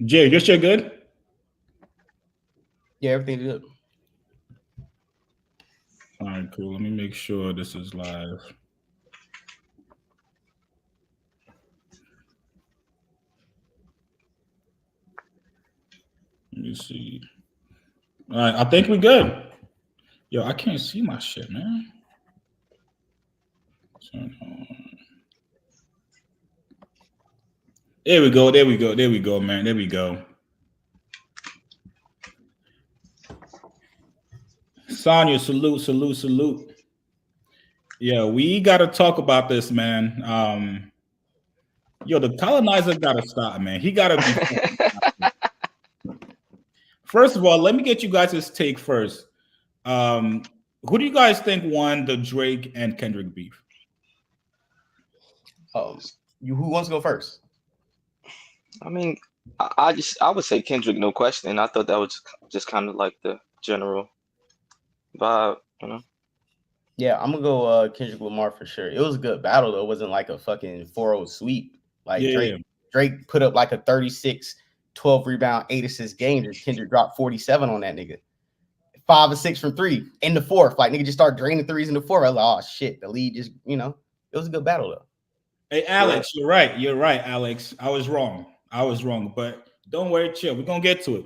Jay, your shit good? Yeah, everything's good. All right, cool. Let me make sure this is live. Let me see. All right, I think we're good. Yo, I can't see my shit, man. Turn on. There we go. There we go. There we go, man. There we go. Sonya, salute, salute, salute. Yeah, we got to talk about this, man. Yo, the colonizer got to stop, man. He got to be. First of all, let me get you guys' take first. Who do you guys think won the Drake and Kendrick beef? Who wants to go first? I mean, I would say Kendrick, no question. I thought that was just kind of like the general vibe, you know. Yeah, I'm gonna go Kendrick Lamar for sure. It was a good battle though. It wasn't like a fucking 4-0 sweep. Like Yeah. Drake put up like a 36, 12 rebound, 8 assist game, and Kendrick dropped 47 on that nigga. 5 or 6 from 3 in the fourth. Like nigga just start draining threes in the fourth. I was like, oh shit, the lead just, it was a good battle though. Hey, Alex, you're right. You're right, Alex. I was wrong. But don't worry, chill. We're gonna get to it.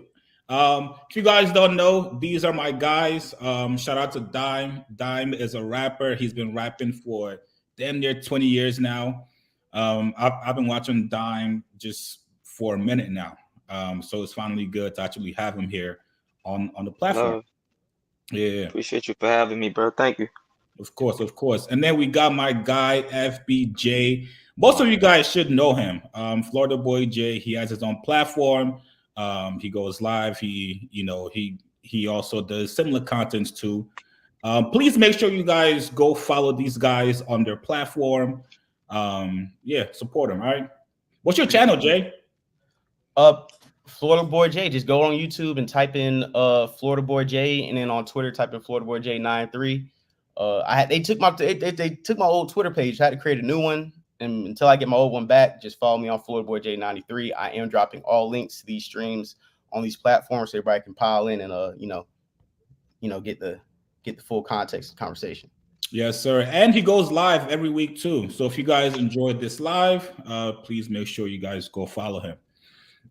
If you guys don't know, these are my guys. Shout out to Dime. Dime is a rapper. He's been rapping for damn near 20 years now. I've been watching Dime just for a minute now. So it's finally good to actually have him here on the platform. Yeah. Appreciate you for having me, bro. Thank you. Of course, of course. And then we got my guy, FBJ. Most of you guys should know him. Florida Boy J. He has his own platform. He goes live. He also does similar contents too. Please make sure you guys go follow these guys on their platform. Support them. All right. What's your channel, Jay? Florida Boy J. Just go on YouTube and type in Florida Boy J, and then on Twitter type in Florida Boy J 93. They took my old Twitter page. I had to create a new one, and until I get my old one back, just follow me on Florida Boy J 93. I am dropping all links to these streams on these platforms so everybody can pile in and get the full context of the conversation. Yes, sir. And he goes live every week too. So if you guys enjoyed this live, please make sure you guys go follow him.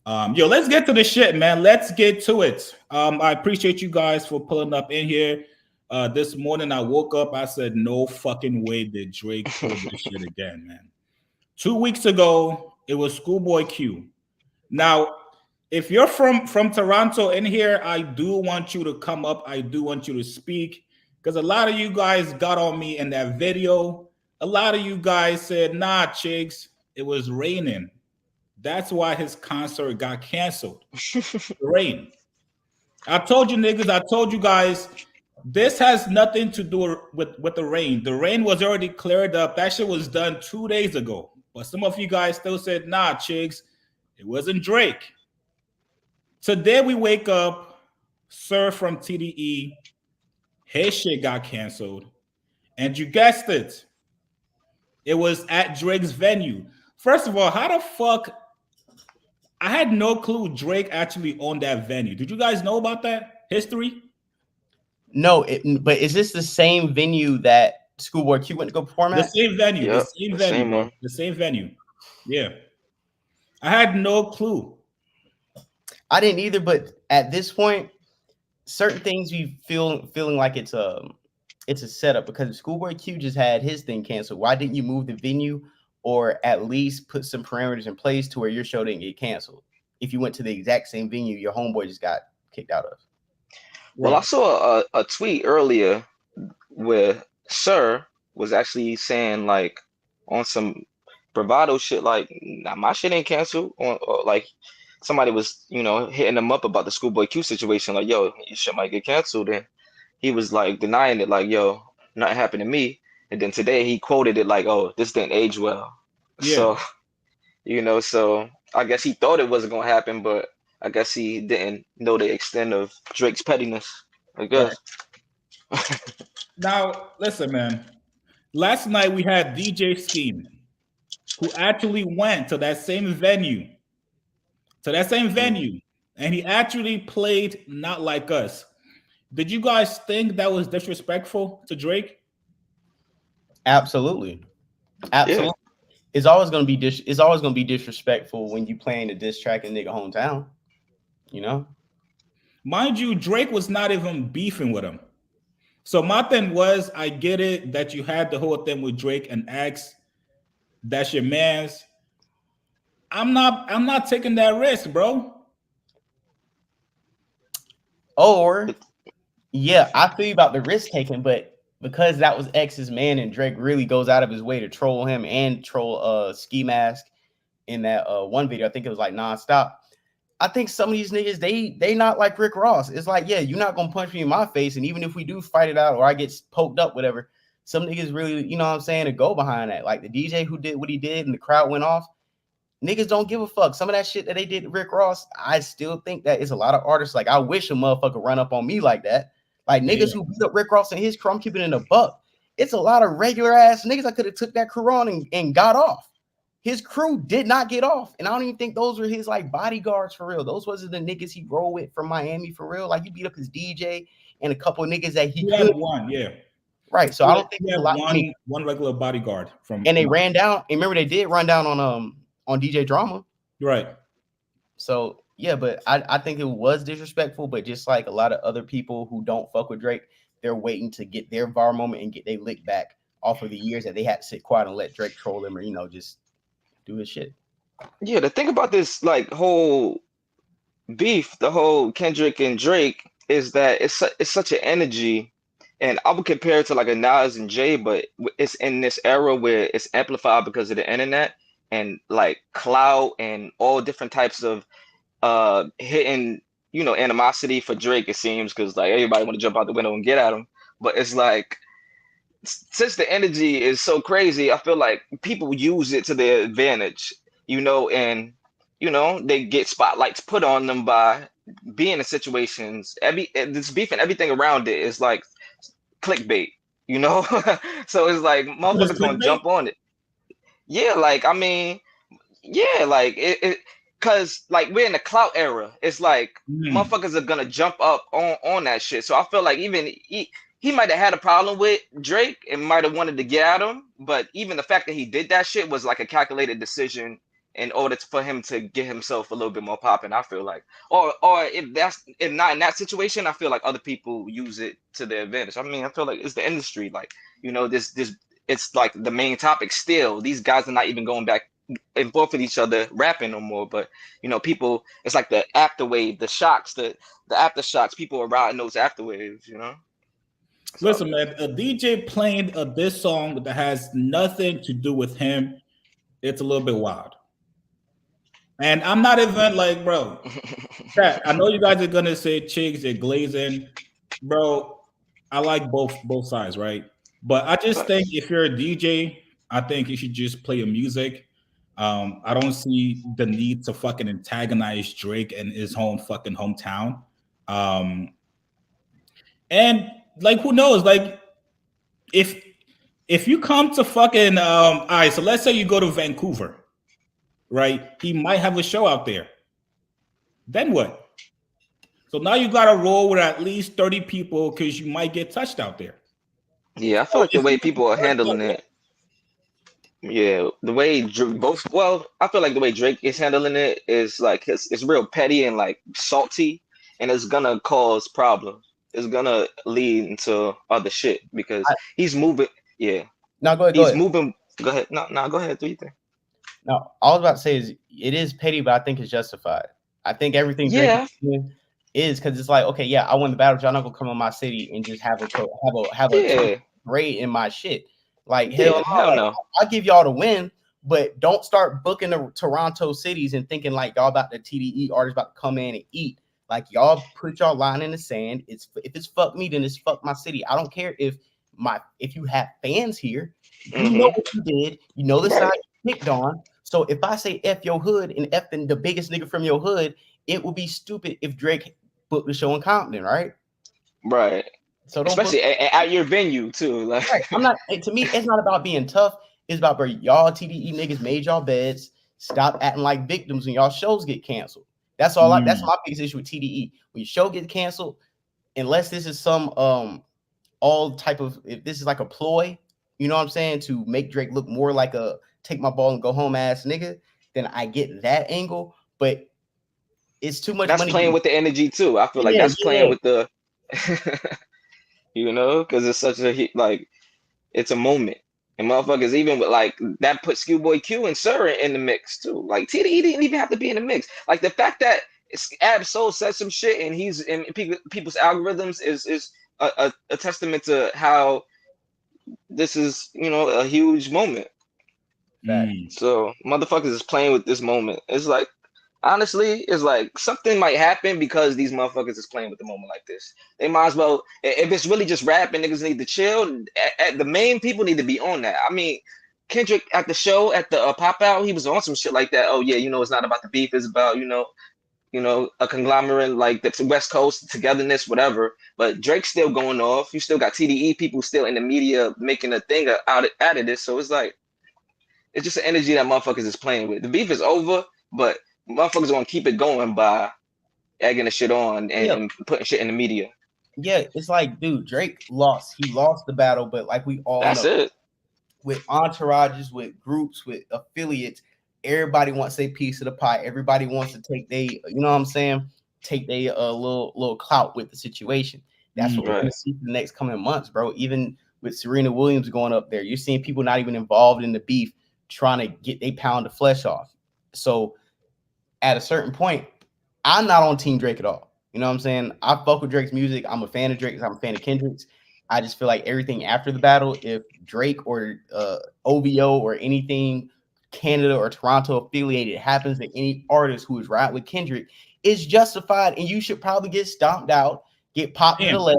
Let's get to the shit, man. Let's get to it. I appreciate you guys for pulling up in here. This morning I woke up, I said, no fucking way did Drake pull this shit again, man. 2 weeks ago, it was Schoolboy Q. Now, if you're from Toronto in here, I do want you to come up. I do want you to speak, because a lot of you guys got on me in that video. A lot of you guys said, nah, Chigs, it was raining. That's why his concert got canceled. Rain. I told you niggas, I told you guys, this has nothing to do with the rain. The rain was already cleared up. That shit was done 2 days ago. But some of you guys still said, nah, Chigs, it wasn't Drake. Today we wake up, Sir from TDE, his shit got canceled. And you guessed it. It was at Drake's venue. First of all, how the fuck? I had no clue Drake actually owned that venue. Did you guys know about that history? No, but is this the same venue that Schoolboy Q went to go perform at? The same venue. Yep, the same venue. The same venue. Yeah. I had no clue. I didn't either, but at this point, certain things we feeling like it's a setup, because Schoolboy Q just had his thing canceled. Why didn't you move the venue, or at least put some parameters in place to where your show didn't get canceled? If you went to the exact same venue your homeboy just got kicked out of. Well, I saw a tweet earlier where Sir was actually saying, like, on some bravado shit, like, nah, my shit ain't canceled, or like somebody was, hitting him up about the Schoolboy Q situation, like, yo, your shit might get canceled, and he was like denying it, like, yo, nothing happened to me. And then today he quoted it like, oh, this didn't age well. Yeah. So, so I guess he thought it wasn't gonna happen, but I guess he didn't know the extent of Drake's pettiness, I guess. Right. Now, listen, man. Last night we had DJ Scheme, who actually went to that same venue, and he actually played Not Like Us. Did you guys think that was disrespectful to Drake? Absolutely. Absolutely. Yeah. It's always gonna be it's always gonna be disrespectful when you playing a diss track in nigga hometown. You know? Mind you, Drake was not even beefing with him. So my thing was, I get it that you had the whole thing with Drake and X. That's your man's. I'm not taking that risk, bro. Or yeah, I feel you about the risk taking, but because that was X's man and Drake really goes out of his way to troll him and troll Ski Mask in that one video. I think it was like nonstop. I think some of these niggas, they not like Rick Ross. It's like, yeah, you're not gonna punch me in my face, and even if we do fight it out or I get poked up, whatever, some niggas really, you know what I'm saying, to go behind that. Like the DJ who did what he did and the crowd went off. Niggas don't give a fuck. Some of that shit that they did to Rick Ross, I still think that is a lot of artists. Like, I wish a motherfucker run up on me like that. Like niggas who beat up Rick Ross and his crew, I'm keeping it in a buck. It's a lot of regular ass niggas I could have took that crew on and got off. His crew did not get off, and I don't even think those were his like bodyguards for real. Those wasn't the niggas he rolled with from Miami for real. Like, he beat up his DJ and a couple of niggas that he had could. one, yeah. Right. So I don't think he had one regular bodyguard from. And they ran down. And remember, they did run down on DJ Drama. Right. So yeah, but I think it was disrespectful. But just like a lot of other people who don't fuck with Drake, they're waiting to get their VAR moment and get their lick back off of the years that they had to sit quiet and let Drake troll them, or just do his shit. Yeah, the thing about this like whole beef, the whole Kendrick and Drake, is that it's such an energy, and I would compare it to like a Nas and Jay, but it's in this era where it's amplified because of the internet and like clout and all different types of hitting, animosity for Drake, it seems, because like everybody want to jump out the window and get at him. But it's like, since the energy is so crazy, I feel like people use it to their advantage, and they get spotlights put on them by being in situations. This beef and everything around it is like clickbait, so it's like motherfuckers gonna jump on it. Yeah, like I mean, yeah, like it because like we're in the clout era. It's like motherfuckers are gonna jump up on that shit. So I feel like even he might have had a problem with Drake and might have wanted to get at him, but even the fact that he did that shit was like a calculated decision in order for him to get himself a little bit more popping. I feel like, or if not in that situation, I feel like other people use it to their advantage. I mean, I feel like it's the industry, like this it's like the main topic still. These guys are not even going back and forth with each other rapping no more, but people, it's like the afterwave, the shocks, the aftershocks. People are riding those afterwaves, So, listen, man, a DJ playing this song that has nothing to do with him, it's a little bit wild. And I'm not even like, bro, chat, I know you guys are gonna say Chigs, they're glazing, bro. I like both sides, right? But I just think if you're a DJ, I think you should just play your music. I don't see the need to fucking antagonize Drake and his fucking hometown. And like, who knows? Like, if you come to fucking all right, so let's say you go to Vancouver, right? He might have a show out there. Then what? So now you gotta roll with at least 30 people because you might get touched out there. Yeah, I feel like the way people are handling it. Yeah, the way I feel like the way Drake is handling it is like it's real petty and like salty, and it's gonna cause problems. It's gonna lead into other shit because he's moving. Yeah. No, go ahead. He's moving. Go ahead. No, go ahead. Do you think? No, all I was about to say is it is petty, but I think it's justified. I think everything Drake is because it's like, okay, yeah, I won the battle. Y'all not gonna come on my city and just have a parade in my shit. Like hell no. I'll give y'all the win, but don't start booking the Toronto cities and thinking like y'all about the TDE artists about to come in and eat. Like, y'all put y'all line in the sand. If it's fuck me, then it's fuck my city. I don't care if you have fans here. You know what you did. You know the side you picked on. So if I say F your hood and F the biggest nigga from your hood, it would be stupid if Drake booked the show in Compton, right? Right. So don't especially at your venue too. Like, right. I'm not. To me, it's not about being tough. It's about, bro, y'all TDE niggas made y'all beds. Stop acting like victims when y'all shows get canceled. That's all. That's my biggest issue with TDE. When your show gets canceled, unless this is some all type of, if this is like a ploy, you know what I'm saying, to make Drake look more like a take my ball and go home ass nigga, then I get that angle. But it's too much that's money. playing with the energy too. I feel like that's playing with the, you know, because it's such a like, it's a moment. And motherfuckers, even with like that, put Schoolboy Q and Sir in the mix too. Like TDE didn't even have to be in the mix. Like the fact that Ab Soul said some shit and he's in people's algorithms is a testament to how this is, you know, a huge moment. So motherfuckers is playing with this moment. It's like, honestly, it's like something might happen because these motherfuckers is playing with the moment like this. They might as well, if it's really just rapping, niggas need to chill. The main people need to be on that. I mean, Kendrick at the show, at the pop out, he was on some shit like that. Oh yeah, you know, it's not about the beef, it's about, you know, a conglomerate, like the West Coast togetherness, whatever. But Drake's still going off. You still got TDE people still in the media making a thing out of this. So it's like, it's just the energy that motherfuckers is playing with. The beef is over, but motherfuckers gonna keep it going by egging the shit on and putting shit in the media. Yeah, it's like, dude, Drake lost. He lost the battle, but like we all That's know, it. With entourages, with groups, with affiliates, everybody wants a piece of the pie. Everybody wants to take you know what I'm saying? Take their little clout with the situation. That's what we're gonna see for the next coming months, bro. Even with Serena Williams going up there, you're seeing people not even involved in the beef trying to get they pound of flesh off. So at a certain point, I'm not on Team Drake at all. You know what I'm saying? I fuck with Drake's music. I'm a fan of Drake's. I'm a fan of Kendrick's. I just feel like everything after the battle, if Drake or OVO or anything Canada or Toronto affiliated happens to any artist who is right with Kendrick, is justified, and you should probably get stomped out, get popped in the leg,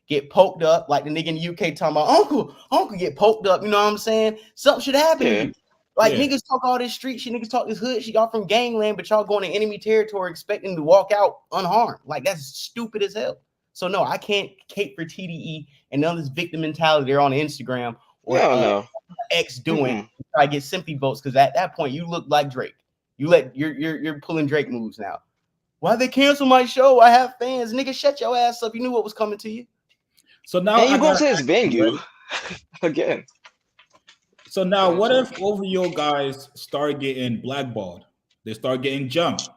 get poked up, like the nigga in the UK talking about uncle get poked up. You know what I'm saying? Something should happen to you. Like niggas talk all this street shit, niggas talk this hood shit. Y'all from gangland, but y'all going to enemy territory expecting to walk out unharmed. Like that's stupid as hell. So no, I can't cape for TDE and none of this victim mentality they're on Instagram or X doing to try to get sympathy votes, because at that point you look like Drake. You're pulling Drake moves now. Why they cancel my show? I have fans. Nigga, shut your ass up. You knew what was coming to you. So now and you go to his venue again. So now, what if OVO guys start getting blackballed? They start getting jumped.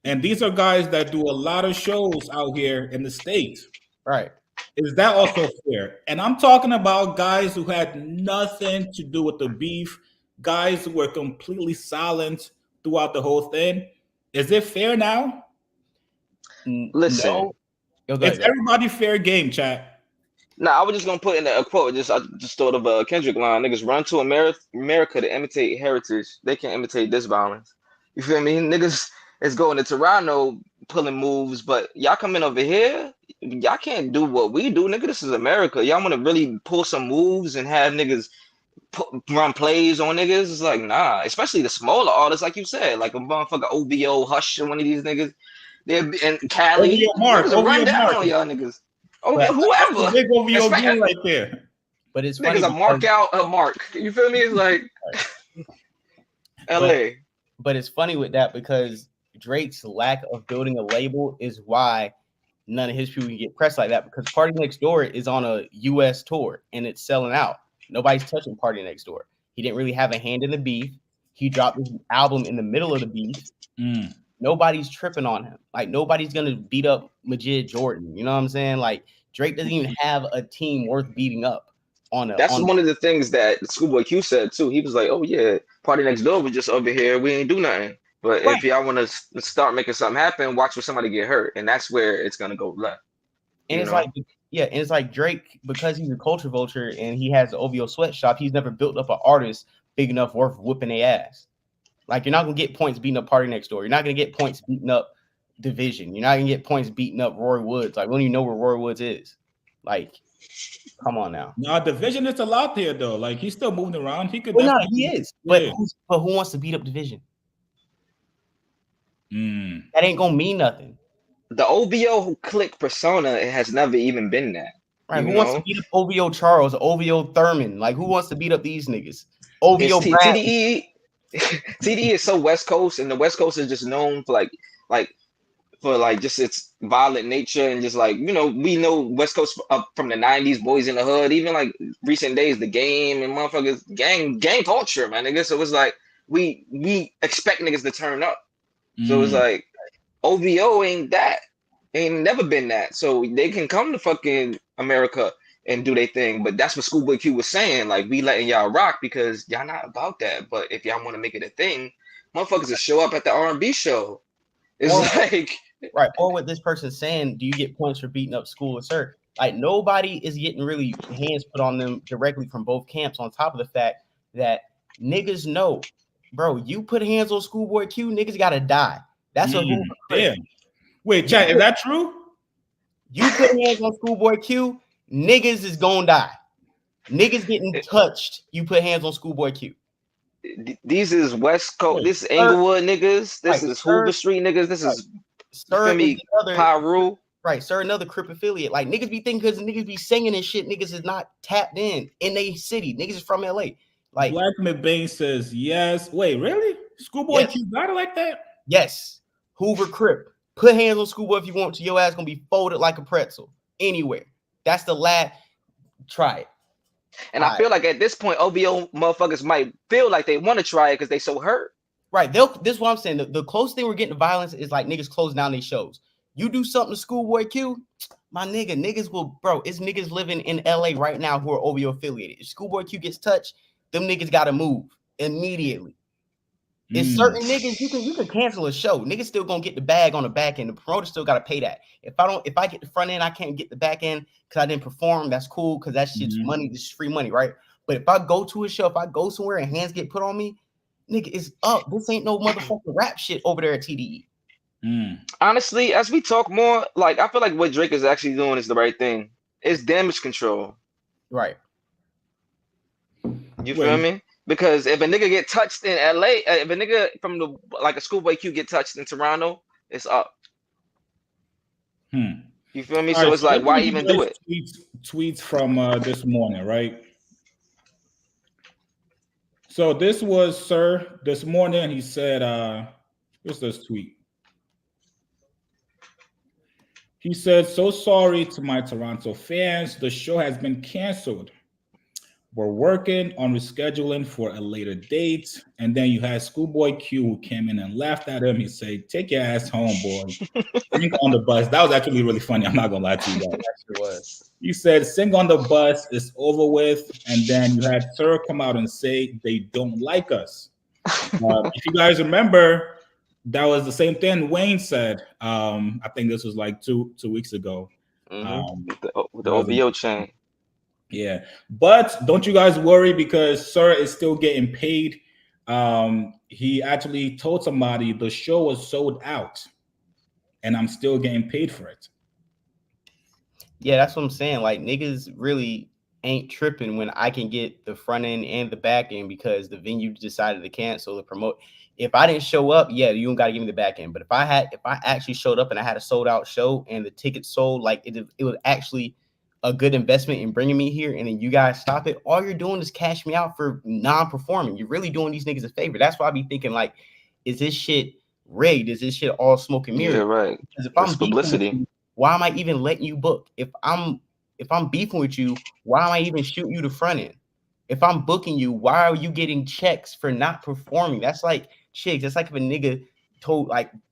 And these are guys that do a lot of shows out here in the States. Right. Is that also fair? And I'm talking about guys who had nothing to do with the beef, guys who were completely silent throughout the whole thing. Is it fair now? Listen. No. It's everybody fair game, chat. I was just gonna put in a quote. I just thought of a Kendrick line. Niggas run to America to imitate heritage. They can imitate this violence. You feel me? Niggas is going to Toronto pulling moves, but y'all coming over here, y'all can't do what we do, nigga. This is America. Y'all want to really pull some moves and have niggas run plays on niggas? It's like, nah. Especially the smaller artists, like you said, like a motherfucker OVO, Hush, and one of these niggas. They're in Cali. Niggas run down on y'all niggas. Whoever. Big OVO doing right there. But it's funny. Niggas a mark out a mark. You feel me? It's like LA. But it's funny with that because Drake's lack of building a label is why none of his people can get pressed like that, because Party Next Door is on a US tour and it's selling out. Nobody's touching Party Next Door. He didn't really have a hand in the beef. He dropped his album in the middle of the beef. Nobody's tripping on him. Like nobody's gonna beat up Majid Jordan. You know what I'm saying? Like Drake doesn't even have a team worth beating up on. That's one of the things that Schoolboy Q said too. He was like, "Oh yeah, Party Next Door was just over here. We ain't do nothing. But if y'all want to start making something happen, watch for somebody get hurt, and that's where it's gonna go left." And it's like, and it's like Drake, because he's a culture vulture and he has the OVO sweatshop. He's never built up an artist big enough worth whooping their ass. Like you're not gonna get points beating up Party Next Door. You're not gonna get points beating up Division. You're not gonna get points beating up Roy Woods. Like we don't even know where Roy Woods is. Like, come on now. No, Division is a lot there though. Like he's still moving around. He could. Well, no, he is. But who wants to beat up Division? That ain't gonna mean nothing. the OVO click persona, it has never even been that. Right? You Who wants to know, beat up OVO Charles, OVO Thurman? Like, who wants to beat up these niggas? OVO it's Brad. TDE. TDE is so West Coast, and the West Coast is just known for like for like just its violent nature and just like we know West Coast up from the '90s, Boys in the Hood, even like recent days, the game and motherfuckers gang culture, man, nigga. So it's like we expect niggas to turn up. So it's Mm. like OVO ain't never been that. So they can come to fucking America and do their thing. But that's what Schoolboy Q was saying. Like, we letting y'all rock because y'all not about that. But if y'all want to make it a thing, motherfuckers will show up at the R&B show. It's Or like right, or what this person's saying, do you get points for beating up School or Sir? Like, nobody is getting really hands put on them directly from both camps, on top of the fact that niggas know, bro, you put hands on Schoolboy Q, niggas gotta die. That's a Hoover Crip. Damn. Wait, chat, is that true? You put hands on Schoolboy Q, niggas is gonna die. Niggas getting touched, you put hands on Schoolboy Q. these is West Coast, Right, this is Sir, Inglewood niggas, this right, is Sir, Hoover Street niggas, this right. is you Sir feel is me, the other, Pyru. right, Sir, another Crip affiliate. Like, niggas be thinking because niggas be singing and shit, niggas is not tapped in they city. Niggas is from LA. Like, Black McBain says yes. Wait, really? Schoolboy yes, Q got it like that? yes. Hoover Crip. Put hands on Schoolboy if you want to. Your ass gonna be folded like a pretzel anywhere. That's the last. Try it. And I feel like at this point, OVO motherfuckers might feel like they want to try it because they so hurt. Right. This is what I'm saying. The closest thing we're getting to violence is like niggas closing down these shows. You do something to Schoolboy Q, my nigga, niggas will, bro. It's niggas living in LA right now who are OVO affiliated. If Schoolboy Q gets touched, them niggas gotta move immediately. It's certain niggas you can cancel a show. Niggas still gonna get the bag on the back end. The promoter still gotta pay that. If I get the front end, I can't get the back end because I didn't perform. That's cool because that shit's money. This is free money, right? But if I go to a show, if I go somewhere and hands get put on me, nigga, it's up. This ain't no motherfucking rap shit over there at TDE. Honestly, as we talk more, like I feel like what Drake is actually doing is the right thing. It's damage control. Right. You feel me? Because if a nigga get touched in LA, if a nigga from the like a Schoolboy Q get touched in Toronto, it's up. You feel me? All So right, it's like, let why me even give you do guys it? Tweets from this morning, right? So this was Sir this morning. He said, what's this tweet? He said, "So sorry to my Toronto fans. The show has been canceled. We're working on rescheduling for a later date." And then you had Schoolboy Q who came in and laughed at him. He said, "Take your ass home, boy. Sing on the bus." That was actually really funny. I'm not gonna lie to you guys. It was. He said, "Sing on the bus, it's over with." And then you had Sir come out and say they don't like us. If you guys remember, that was the same thing Wayne said. I think this was like two weeks ago. With the OVO chain. Yeah, but don't you guys worry because Sir is still getting paid. He actually told somebody the show was sold out, and I'm still getting paid for it. Yeah, that's what I'm saying. Like, niggas really ain't tripping when I can get the front end and the back end because the venue decided to cancel the promote. If I didn't show up, yeah, you don't got to give me the back end. But if I actually showed up and I had a sold out show and the tickets sold, like it was actually a good investment in bringing me here, and then you guys stop it. All you're doing is cash me out for non-performing. You're really doing these niggas a favor. That's why I be thinking, like, is this shit rigged? Is this shit all smoke and mirrors? Yeah, right. Because if It's I'm publicity. why am I even letting you book? If I'm beefing with you, why am I even shooting you the front end? If I'm booking you, why are you getting checks for not performing? That's like Chigs. That's like if a nigga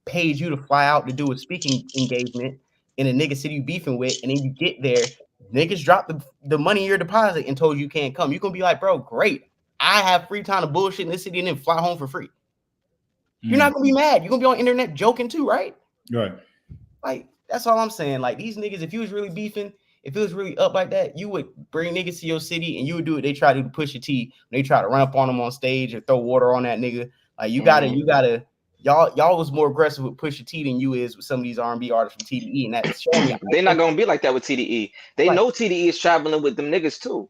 paid you to fly out to do a speaking engagement in a nigga city you beefing with, and then you get there, niggas drop the money in your deposit and told you can't come. You're gonna be like, bro, great. I have free time to bullshit in this city and then fly home for free. You're not gonna be mad. You're gonna be on internet joking too, right? Right. Like, that's all I'm saying. Like, these niggas, if you was really beefing, if it was really up like that, you would bring niggas to your city and you would do what they try to do to Pusha T. They try to run up on them on stage or throw water on that nigga. Like, you gotta, y'all was more aggressive with Pusha T than you is with some of these R&B artists from TDE, and that's showing me. They're not gonna be like that with TDE. They know TDE is traveling with them niggas too.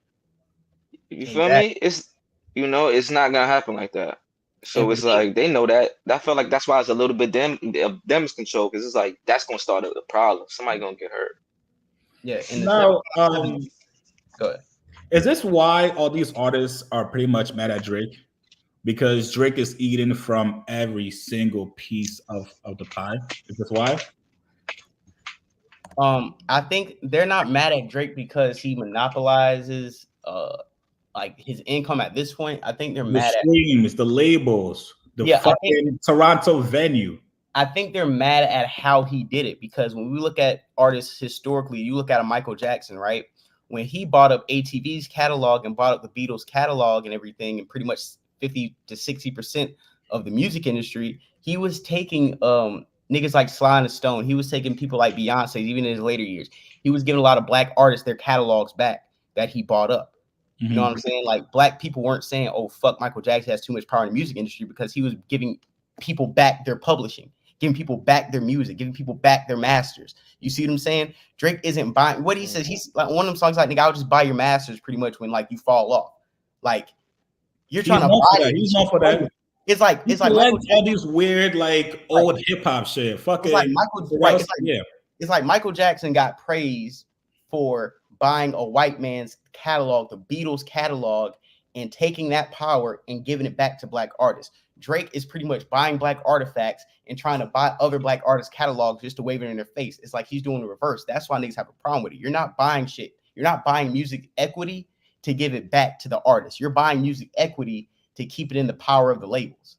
You feel me? It's it's not gonna happen like that. So it's like they know that. I feel like that's why it's a little bit damage control, because it's like that's gonna start a problem. Somebody gonna get hurt. Yeah, in the Now, go ahead. is this why all these artists are pretty much mad at Drake? Because Drake is eating from every single piece of the pie. Is this why? I think they're not mad at Drake because he monopolizes like his income at this point. I think they're The mad streams, the labels, the fucking Toronto venue. I think they're mad at how he did it, because when we look at artists historically, you look at a Michael Jackson, right? When he bought up ATV's catalog and bought up the Beatles catalog and everything, and pretty much 50 to 60% of the music industry, he was taking niggas like Sly and the Stone. He was taking people like Beyonce, even in his later years. He was giving a lot of black artists their catalogs back that he bought up. You know what I'm saying? Like, black people weren't saying, oh, fuck, Michael Jackson has too much power in the music industry, because he was giving people back their publishing, giving people back their music, giving people back their masters. You see what I'm saying? Drake isn't buying what he says. He's like, one of them songs like, nigga, I'll just buy your masters pretty much when like you fall off. Like, you're trying to buy it. He's known for that. It's like all these weird like old hip hop shit. Fucking it's like Michael Jackson got praised for buying a white man's catalog, the Beatles catalog, and taking that power and giving it back to black artists. Drake is pretty much buying black artifacts and trying to buy other black artists' catalogs just to wave it in their face. It's like he's doing the reverse. That's why niggas have a problem with it. You're not buying shit. You're not buying music equity to give it back to the artist. You're buying music equity to keep it in the power of the labels.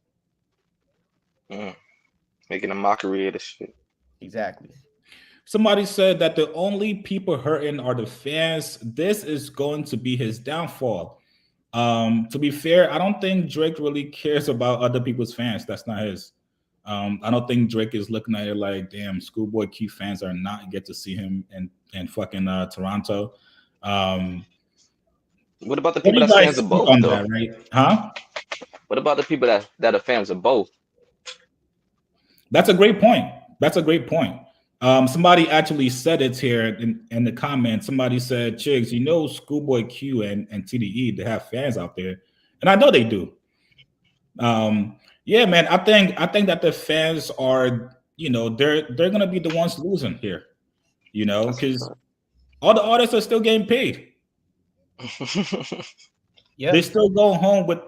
Making a mockery of this shit. Exactly. Somebody said that the only people hurting are the fans. This is going to be his downfall. To be fair, I don't think Drake really cares about other people's fans. That's not his. I don't think Drake is looking at it like, damn, Schoolboy Q fans are not get to see him in fucking Toronto. What about the people that's fans of both, though? That, right? Huh? What about the people that are fans of both? That's a great point. Somebody actually said it here in the comments. Somebody said, Chigs, you know Schoolboy Q and TDE, they have fans out there. And I know they do. Yeah, man, I think that the fans are, they're gonna be the ones losing here, because all the artists are still getting paid. Yeah, they still go home with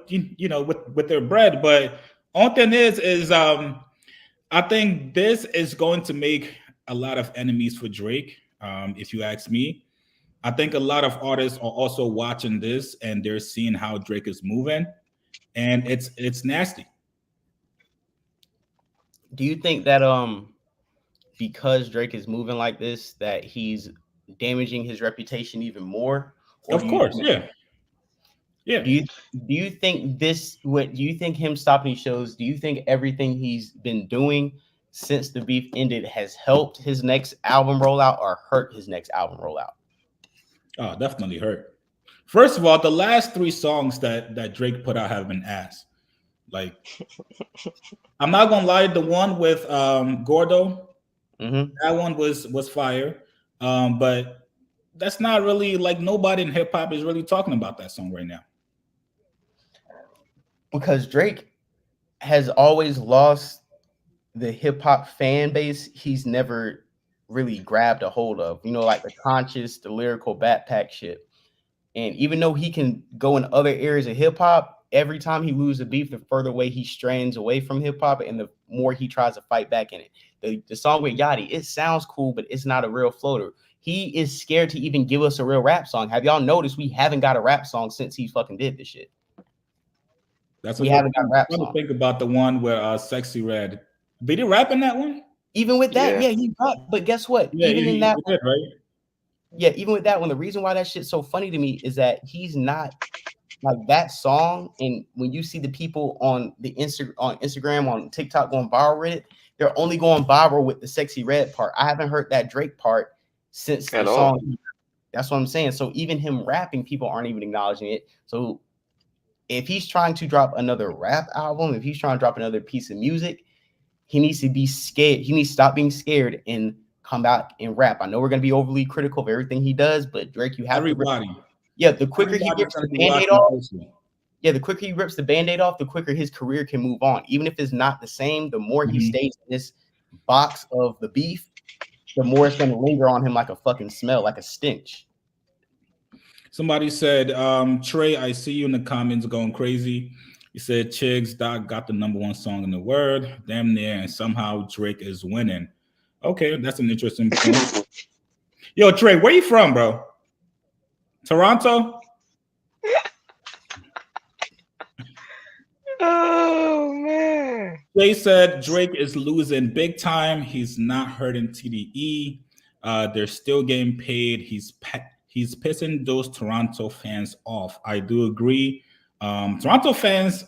with their bread. But only thing is I think this is going to make a lot of enemies for Drake. If you ask me, I think a lot of artists are also watching this and they're seeing how Drake is moving, and it's nasty. Do you think that because Drake is moving like this, that he's damaging his reputation even more? Of course, yeah. Do you think this? What do you think him stopping shows? Do you think everything he's been doing since the beef ended has helped his next album rollout or hurt his next album rollout? Oh, definitely hurt. First of all, the last 3 songs that Drake put out have been ass. Like, I'm not gonna lie, the one with Gordo, that one was fire. But that's not really, like, nobody in hip hop is really talking about that song right now. Because Drake has always lost the hip hop fan base he's never really grabbed a hold of, like the conscious, the lyrical backpack shit. And even though he can go in other areas of hip hop, every time he loses a beef, the further away he strands away from hip hop and the more he tries to fight back in it. The song with Yachty, it sounds cool, but it's not a real floater. He is scared to even give us a real rap song. Have y'all noticed we haven't got a rap song since he fucking did this shit? We haven't got a rap song. Think about the one where Sexy Red. Did he rap in that one? Even with that, yeah he rapped. But guess what? Yeah, even in that one, right? Yeah, even with that one, the reason why that shit's so funny to me is that he's not like that song. And when you see the people on the Instagram, on TikTok going viral with it, they're only going viral with the Sexy Red part. I haven't heard that Drake part since the song. That's what I'm saying. So even him rapping, people aren't even acknowledging it. So if he's trying to drop another rap album, if he's trying to drop another piece of music, he needs to be scared. He needs to stop being scared and come out and rap. I know we're going to be overly critical of everything he does, but Drake, you have everybody. The quicker he gets the Band-Aid off, Yeah, the quicker he rips the Band-Aid off, the quicker his career can move on. Even if it's not the same, the more he stays in this box of the beef, the more it's going to linger on him like a fucking smell, like a stench. Somebody said, Trey, I see you in the comments going crazy. He said Chigs Doc got the #1 song in the world, damn near, and somehow Drake is winning. Okay, that's an interesting point. Yo, Trey, where you from, bro? Toronto? Oh man. Trey said Drake is losing big time. He's not hurting TDE. They're still getting paid. He's pissing those Toronto fans off. I do agree. Toronto fans,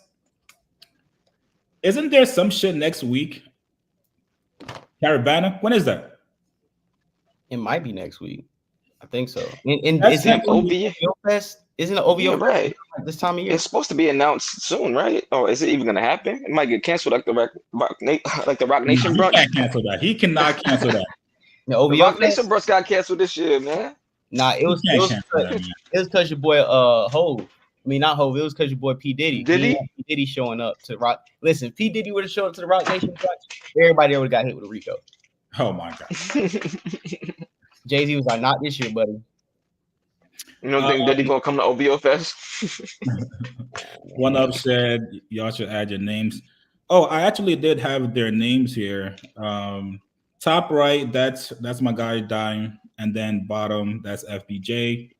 isn't there some shit next week? Caravana? When is that? It might be next week. I think so. And That's is it next week. OVO Fest? Isn't it OVO Yeah, Fest right. this time of year? It's supposed to be announced soon, right? Or is it even gonna happen? It might get canceled like the Rock Nation He brunch. can't cancel that. He cannot cancel that. The The OVO Rock Fest? Nation brunch got canceled this year, man. Nah, it He was can't cancel that, man. because your boy Hove. I mean, not Hove. It was because your boy P Diddy. Diddy? P Diddy showing up to Rock. Listen, if P Diddy would have showed up to the Rock Nation brunch, everybody would have got hit with a Rico. Oh my god. Jay-Z was like, "Not this year, buddy." You don't think Diddy gonna come to OVO Fest? One Up said y'all should add your names. Oh, I actually did have their names here. Top right, that's my guy Dime, and then bottom, that's FBJ.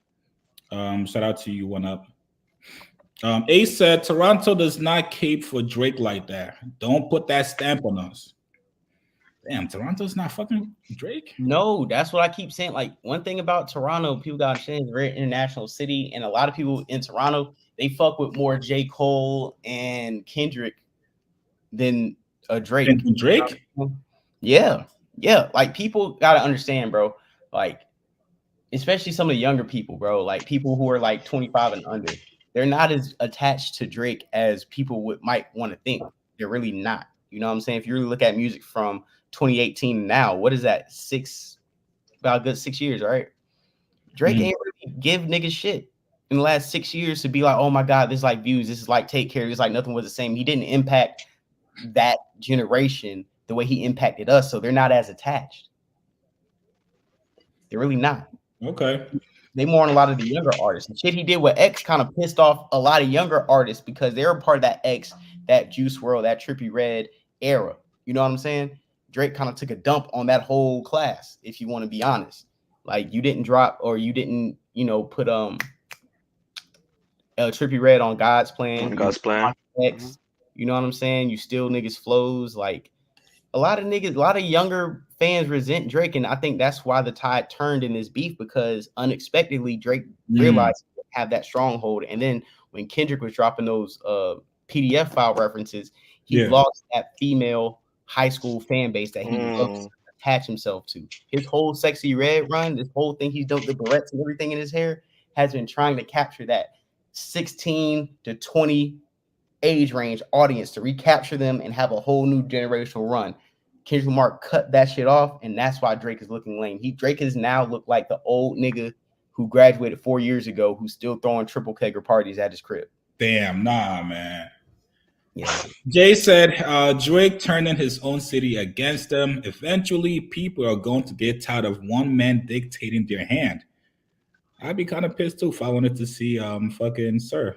Shout out to you, One Up. Ace said Toronto does not cape for Drake like that. Don't put that stamp on us. Damn, Toronto's not fucking Drake. No, that's what I keep saying. Like, one thing about Toronto, people got to understand, it's a very international city, and a lot of people in Toronto, they fuck with more J. Cole and Kendrick than Drake. And Drake? Yeah. Like, people got to understand, bro. Like, especially some of the younger people, bro. Like, people who are like 25 and under, they're not as attached to Drake as people might want to think. They're really not. You know what I'm saying? If you really look at music from 2018 now, what is that? About a good 6 years, right? Drake ain't really give niggas shit in the last 6 years to be like, oh my God, this is like Views, this is like Take Care, this is like Nothing Was the Same. He didn't impact that generation the way he impacted us, so they're not as attached. They're really not. Okay. They more on a lot of the younger artists. The shit he did with X kind of pissed off a lot of younger artists because they were part of that X, that Juice WRLD, that Trippie Redd era. You know what I'm saying? Drake kind of took a dump on that whole class, if you want to be honest. Like, you didn't drop, or you didn't, put Trippie Redd on God's Plan. God's Plan. X, you know what I'm saying? You steal niggas' flows. Like, a lot of younger fans resent Drake, and I think that's why the tide turned in this beef, because unexpectedly Drake realized he didn't have that stronghold. And then when Kendrick was dropping those PDF file references, he lost that female high school fan base that he loves to attach himself to. His whole Sexy Red run, this whole thing he's done, the barrettes and everything in his hair, has been trying to capture that 16 to 20 age range audience, to recapture them and have a whole new generational run. Kendrick Lamar cut that shit off, and that's why Drake is looking lame. Drake has now looked like the old nigga who graduated 4 years ago, who's still throwing triple kegger parties at his crib. Damn, nah, man. Yeah. Jay said Drake turning his own city against them. Eventually, people are going to get tired of one man dictating their hand. I'd be kind of pissed too if I wanted to see fucking Sir.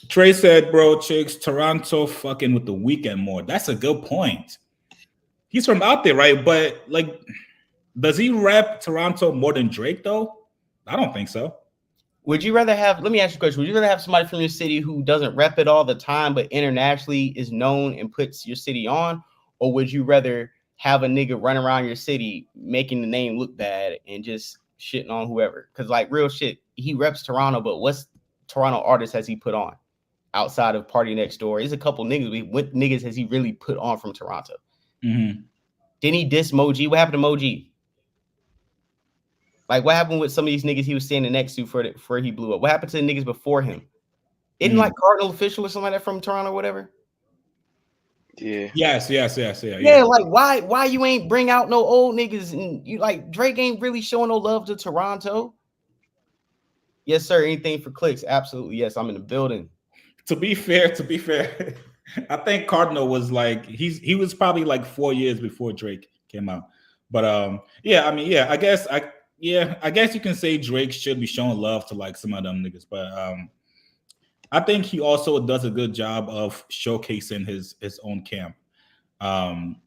Trey said, bro, Chigs, Toronto fucking with the Weeknd more. That's a good point. He's from out there, right? But like, does he rep Toronto more than Drake though? I don't think so. Would you rather have, let me ask you a question. Would you rather have somebody from your city who doesn't rep it all the time, but internationally is known and puts your city on? Or would you rather have a nigga run around your city making the name look bad and just shitting on whoever? Because like, real shit, he reps Toronto, but what's Toronto artists has he put on outside of Party Next Door? There's a couple niggas. What niggas has he really put on from Toronto? Didn't he diss Moji? What happened to Moji? Like, what happened with some of these niggas he was standing next to before he blew up? What happened to the niggas before him? Isn't like Cardinal Official or something like that from Toronto or whatever? Yeah. Yes. Yeah, like why you ain't bring out no old niggas, and you like Drake ain't really showing no love to Toronto. Yes, sir. Anything for clicks? Absolutely. Yes, I'm in the building. To be fair, I think Cardinal was like he was probably like 4 years before Drake came out. But yeah, I mean, I guess you can say Drake should be showing love to like some of them niggas, but I think he also does a good job of showcasing his own camp. Um,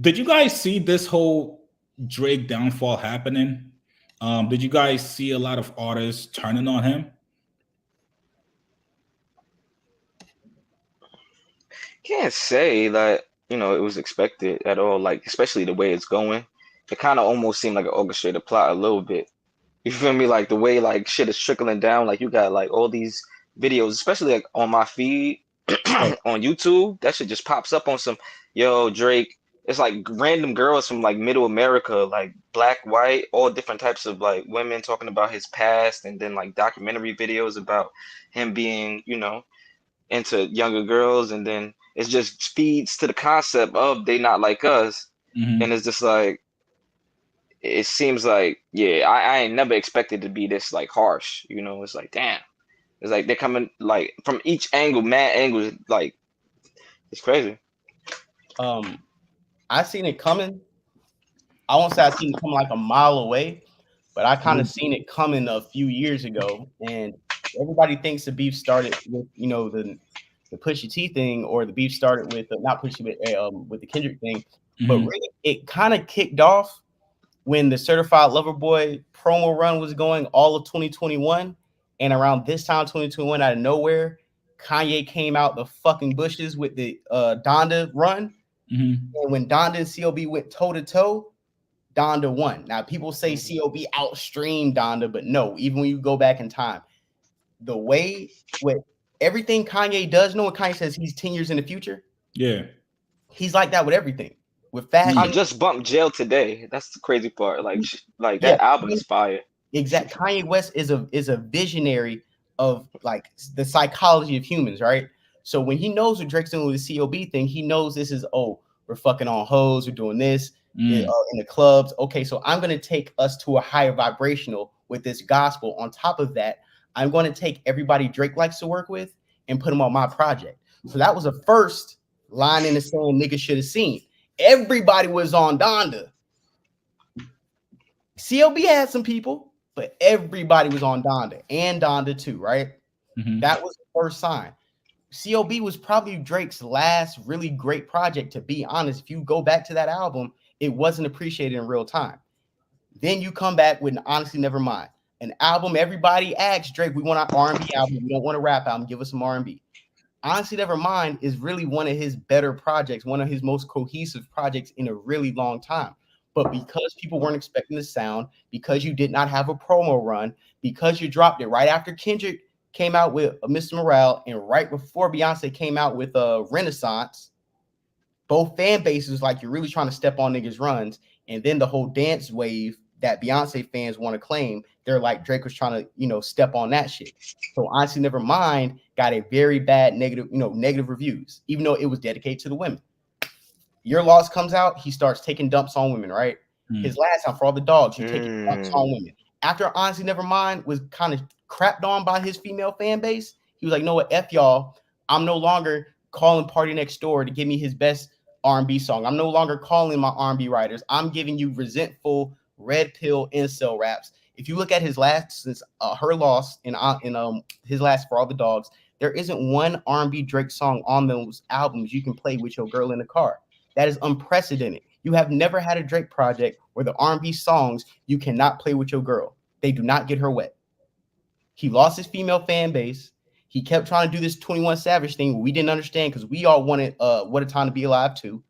did you guys see this whole Drake downfall happening? Did you guys see a lot of artists turning on him? Can't say that, it was expected at all, like especially the way it's going. It kind of almost seemed like an orchestrated plot a little bit. You feel me? Like the way like shit is trickling down, like you got like all these videos, especially like on my feed Right. on YouTube, that shit just pops up on some, yo, Drake. It's like random girls from like middle America, like black, white, all different types of like women talking about his past, and then like documentary videos about him being, into younger girls, and then it just feeds to the concept of they not like us. And Hmm. it's just like it seems like, yeah, I ain't never expected to be this like harsh, it's like damn. It's like they're coming like from each angle, mad angles, like it's crazy. Um, I seen it coming. I won't say I seen it coming like a mile away, but I kind of seen it coming a few years ago. And everybody thinks the beef started with the Pusha T thing, or the beef started with not Pusha, but with the Kendrick thing. But Hmm. really, it kind of kicked off when the Certified Lover Boy promo run was going all of 2021, and around this time, 2021, out of nowhere, Kanye came out the fucking bushes with the Donda run. Hmm. And when Donda and CLB went toe to toe, Donda won. Now people say CLB outstreamed Donda, but no. Even when you go back in time, the way with everything Kanye does, know what Kanye says he's 10 years in the future. Yeah. He's like that with everything, with I fashion. just bumped Jail today. That's the crazy part. Like Yeah, that album is fire. exact. Kanye West is a visionary of like the psychology of humans, right? So when he knows what Drake's doing with the COB thing, he knows this is we're fucking on hoes, we're doing this Mm. in the clubs. Okay, so I'm gonna take us to a higher vibrational with this gospel. On top of that, I'm going to take everybody Drake likes to work with and put them on my project. So that was the first line in the sand niggas should have seen. Everybody was on Donda. CLB had some people, but everybody was on Donda and Donda too, right? Hmm. That was the first sign. CLB was probably Drake's last really great project, to be honest. If you go back to that album, it wasn't appreciated in real time. Then you come back with Honestly Nevermind, an album everybody asks Drake, we want an R&B album, we don't want a rap album, give us some R&B. Honestly Nevermind is really one of his better projects, one of his most cohesive projects in a really long time. But because people weren't expecting the sound, because you did not have a promo run, because you dropped it right after Kendrick came out with Mr. Morale and right before Beyonce came out with Renaissance, both fan bases like you're really trying to step on niggas' runs. And then the whole dance wave that Beyonce fans want to claim, they're like Drake was trying to, step on that shit. So Honestly Nevermind got a very bad negative reviews, even though it was dedicated to the women. Your Loss comes out, he starts taking dumps on women, right? His last time, For All the Dogs, you taking dumps on women. After Honestly Nevermind was kind of crapped on by his female fan base, he was like, no what, F y'all. I'm no longer calling Party Next Door to give me his best R&B song. I'm no longer calling my R&B writers. I'm giving you resentful, red pill incel raps. If you look at his last, since Her Loss in his last For All the Dogs, there isn't one R&B Drake song on those albums you can play with your girl in the car. That is unprecedented. You have never had a Drake project where the R&B songs you cannot play with your girl. They do not get her wet. He lost his female fan base. He kept trying to do this 21 Savage thing we didn't understand because we all wanted What a Time to Be Alive too.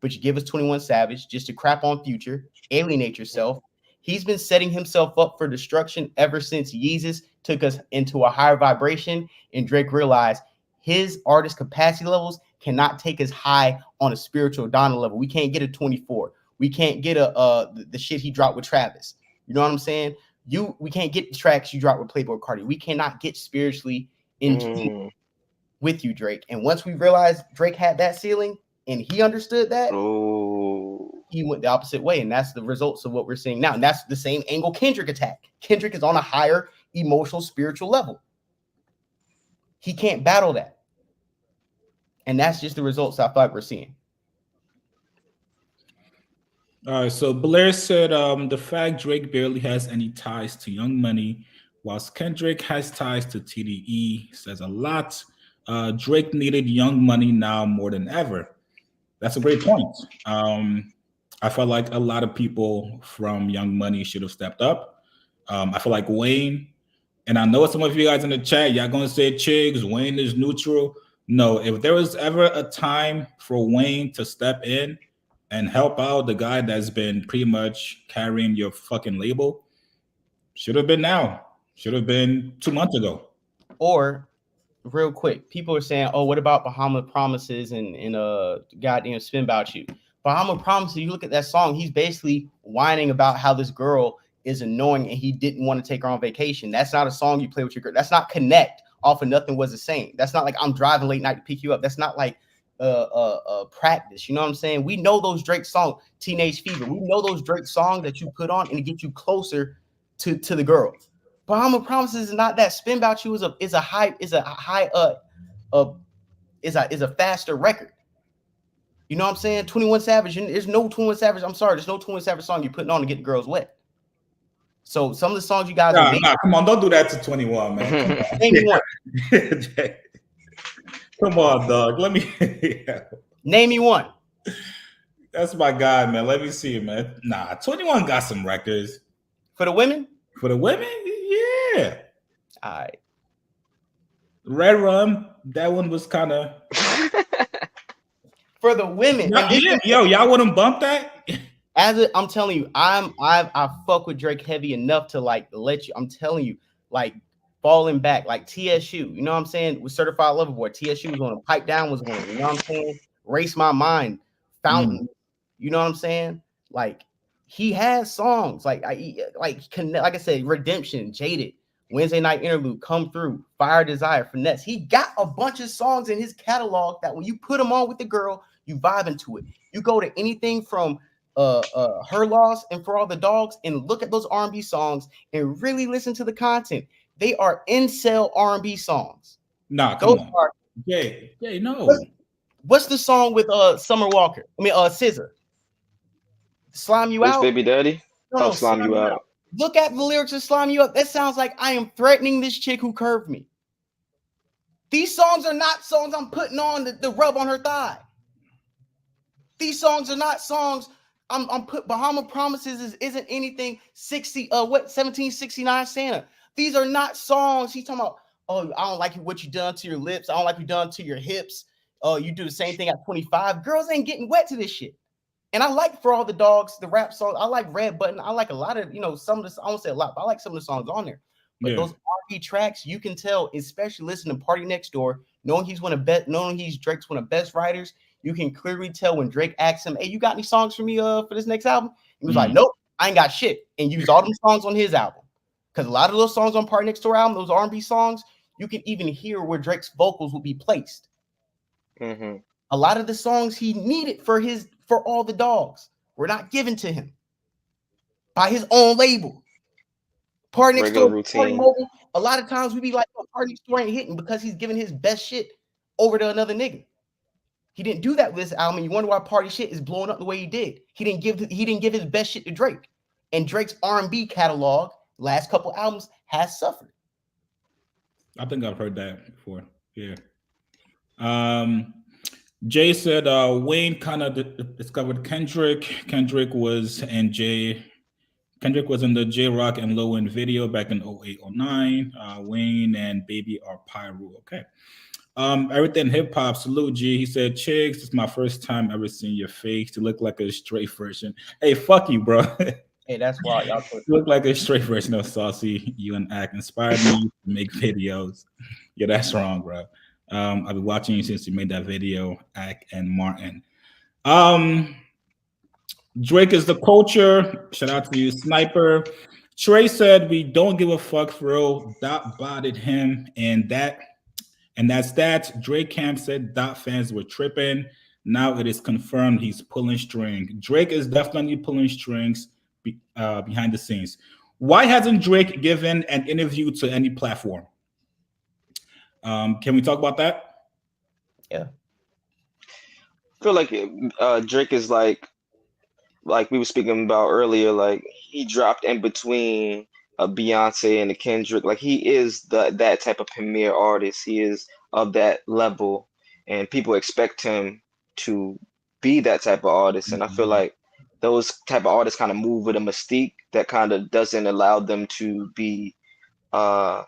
But you give us 21 Savage just to crap on Future, alienate yourself. He's been setting himself up for destruction ever since Yeezus took us into a higher vibration and Drake realized his artist capacity levels cannot take us high on a spiritual Donna level. We can't get a 24. We can't get the shit he dropped with Travis. You know what I'm saying? We can't get the tracks you dropped with Playboy Cardi. We cannot get spiritually in tune with you, Drake. And once we realized Drake had that ceiling and he understood that, he went the opposite way. And that's the results of what we're seeing now. And that's the same angle Kendrick attacked. Kendrick is on a higher emotional, spiritual level. He can't battle that. And that's just the results I feel like we're seeing. All right, so Blair said the fact Drake barely has any ties to Young Money, whilst Kendrick has ties to TDE, says a lot. Drake needed Young Money now more than ever. That's a great point. I felt like a lot of people from Young Money should have stepped up. I feel like Wayne, and I know some of you guys in the chat, y'all gonna say Chigs, Wayne is neutral. No, if there was ever a time for Wayne to step in and help out the guy that's been pretty much carrying your fucking label, should have been now. Should have been 2 months ago. Or real quick, people are saying, "Oh, what about Bahama Promises and goddamn Spin About You?" Bahama Promises. You look at that song; he's basically whining about how this girl is annoying and he didn't want to take her on vacation. That's not a song you play with your girl. That's not Connect off of Nothing Was the Same. That's not like I'm driving late night to pick you up. That's not like Practice. You know what I'm saying? We know those Drake songs, Teenage Fever. We know those Drake songs that you put on and it gets you closer to the girl. Bahama Promises is not that. Spin About You is a faster record. You know what I'm saying? 21 Savage. There's no 21 Savage. I'm sorry, there's no 21 Savage song you're putting on to get the girls wet. So some of the songs you guys nah, come on, don't do that to 21, man. Come on. Name me one. Come on, dog. Let me name me one. That's my guy, man. Let me see, man. Nah, 21 got some records. For the women? For the women? Yeah. All right. Red Rum, that one was kind of for the women. Y'all wouldn't bump that? I'm telling you, I fuck with Drake heavy enough to like let you. I'm telling you, like falling back, like TSU. You know what I'm saying? With Certified Lover Boy, TSU was going to pipe down, was going to, you know what I'm saying? Race My Mind, Fountain. You know what I'm saying? Like he has songs like like I said, Redemption, Jaded, Wednesday Night Interlude, Come Through, Fire Desire, Finesse. He got a bunch of songs in his catalog that when you put them on with the girl, you vibe into it. You go to anything from Her Loss and For All the Dogs and look at those R&B songs and really listen to the content. They are incel R&B songs. Nah, come on. No. What's the song with Summer Walker? I mean SZA. Slime You Out. Baby Daddy? No, Slime You Out. Look at the lyrics of Slime You Out. That sounds like I am threatening this chick who curved me. These songs are not songs I'm putting on the rub on her thigh. These songs are not songs I'm put. Bahama Promises isn't anything 1769 Santa. These are not songs. He's talking about, oh, I don't like what you done to your lips. I don't like what you done to your hips. Oh, you do the same thing at 25. Girls ain't getting wet to this shit. And I like For All the Dogs, the rap song. I like Red Button. I like a lot of, some of the, I won't say a lot, but I like some of the songs on there. But those R&B tracks, you can tell, especially listening to Party Next Door, knowing he's Drake's one of the best writers, you can clearly tell when Drake asks him, "Hey, you got any songs for me for this next album?" He was like, "Nope, I ain't got shit," and used all them songs on his album. Because a lot of those songs on Party Next Door album, those R&B songs, you can even hear where Drake's vocals will be placed. Mm-hmm. A lot of the songs he needed for All the Dogs were not given to him by his own label. Party Next Door, Party Mobile. A lot of times we be like, oh, Party Next Door ain't hitting because he's giving his best shit over to another nigga. He didn't do that with this album. You wonder why Party Shit is blowing up the way he did. He didn't give his best shit to Drake. And Drake's R&B catalog, last couple albums, has suffered. I think I've heard that before. Yeah. Jay said Wayne kind of discovered Kendrick. Kendrick was in the J-Rock and Low End video back in 0809. Wayne and Baby are Pyro. Okay. Everything hip hop, salute G. He said, Chigs, this is my first time ever seeing your face. You look like a straight version. Hey, fuck you, bro. Hey, that's why y'all look like a straight version of Saucy. You and Act inspired me to make videos. Yeah, that's wrong, bro. I've been watching you since you made that video, Act and Martin. Drake is the culture. Shout out to you, Sniper. Trey said, we don't give a fuck for real. Dot botted him, and that's that. Drake camp said Dot fans were tripping. Now it is confirmed he's pulling string. Drake is definitely pulling strings behind the scenes. Why hasn't Drake given an interview to any platform? Can we talk about that? Yeah. I feel like Drake is like we were speaking about earlier, like he dropped in between a Beyonce and a Kendrick. Like he is that type of premier artist. He is of that level, and people expect him to be that type of artist. And I feel like those type of artists kind of move with a mystique that kind of doesn't allow them to be uh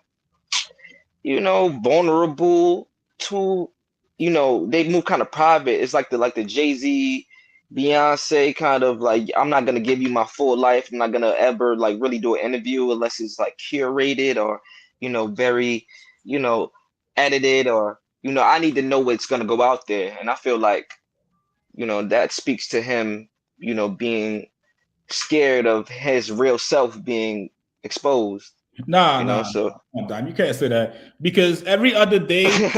vulnerable to, they move kind of private. It's like the Jay-Z, Beyonce kind of like, I'm not gonna give you my full life. I'm not gonna ever like really do an interview unless it's like curated or, very, you know, edited or, I need to know what's gonna go out there. And I feel like, that speaks to him, being scared of his real self being exposed, Nah, so come on, Dime, you can't say that because every other day,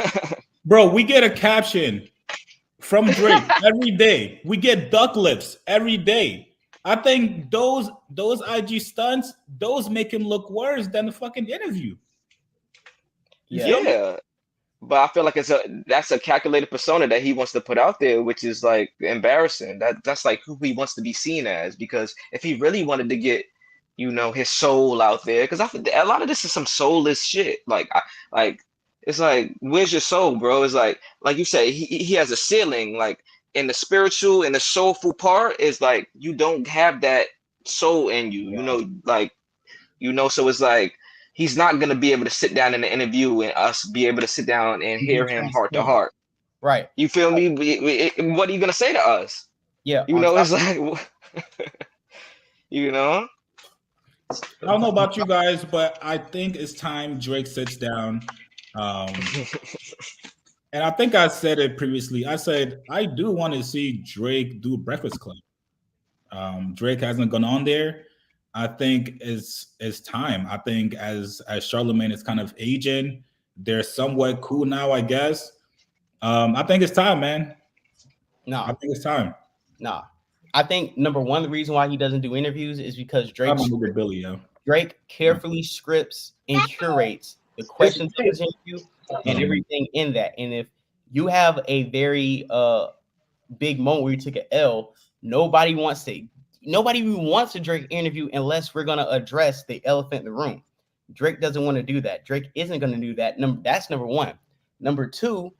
bro, we get a caption from Drake every day. We get duck lips every day. I think those IG stunts, those make him look worse than the fucking interview. You Yeah. feel me? yeah. But I feel like that's a calculated persona that he wants to put out there, which is like embarrassing. That's like who he wants to be seen as. Because if he really wanted to get, his soul out there, because a lot of this is some soulless shit. Like it's like, where's your soul, bro? It's like you say, he has a ceiling. Like in the spiritual and the soulful part is like you don't have that soul in you. So it's like he's not gonna be able to sit down in an interview and us be able to sit down and Be hear him heart to transparent. heart. Right. You feel me? What are you gonna say to us? Yeah. On top It's like, you know. I don't know about you guys, but I think it's time Drake sits down. And I think I said it previously. I said I do want to see Drake do Breakfast Club. Drake hasn't gone on there. I think it's time. I think as Charlemagne is kind of aging, they're somewhat cool now, I guess. I think it's time, man. No. I think it's time. Nah. I think number one, the reason why he doesn't do interviews is because I'm gonna with Billy, yo. Drake carefully scripts and curates the questions of his interview and everything in that. And if you have a very big moment where you took an L, nobody even wants a Drake interview unless we're gonna address the elephant in the room. Drake doesn't want to do that. Drake isn't gonna do that. That's number one. Number two,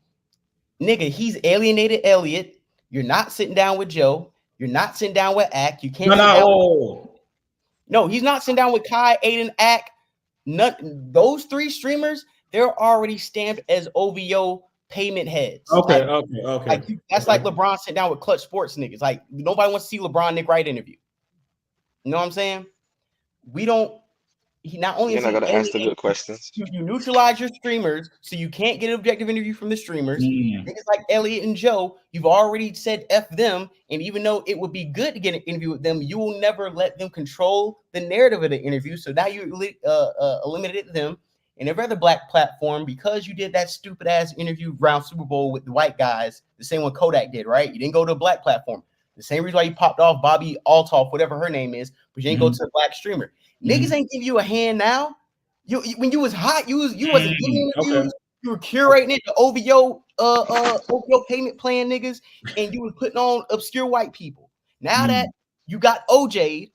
nigga, he's alienated Elliot. You're not sitting down with Joe. You're not sitting down with Ack. You can't sit down. No, he's not sitting down with Kai, Aiden, Ack. Those three streamers, they're already stamped as OVO payment heads. Okay. That's like LeBron sitting down with Clutch Sports niggas. Like nobody wants to see LeBron Nick Wright interview. You know what I'm saying? We don't. He not only You're not gonna ask the good questions. You neutralize your streamers, so you can't get an objective interview from the streamers. Niggas like Elliot and Joe, you've already said F them, and even though it would be good to get an interview with them, you will never let them control the narrative of the interview. So now you eliminated them and every other black platform because you did that stupid ass interview around Super Bowl with the white guys, the same one Kodak did, right? You didn't go to a black platform. The same reason why you popped off Bobby Altoff, whatever her name is, but you didn't go to a black streamer. Niggas ain't give you a hand now. When you was hot, you wasn't getting interviews. Okay. You were curating it to OVO payment plan niggas, and you was putting on obscure white people. Now that you got OJ,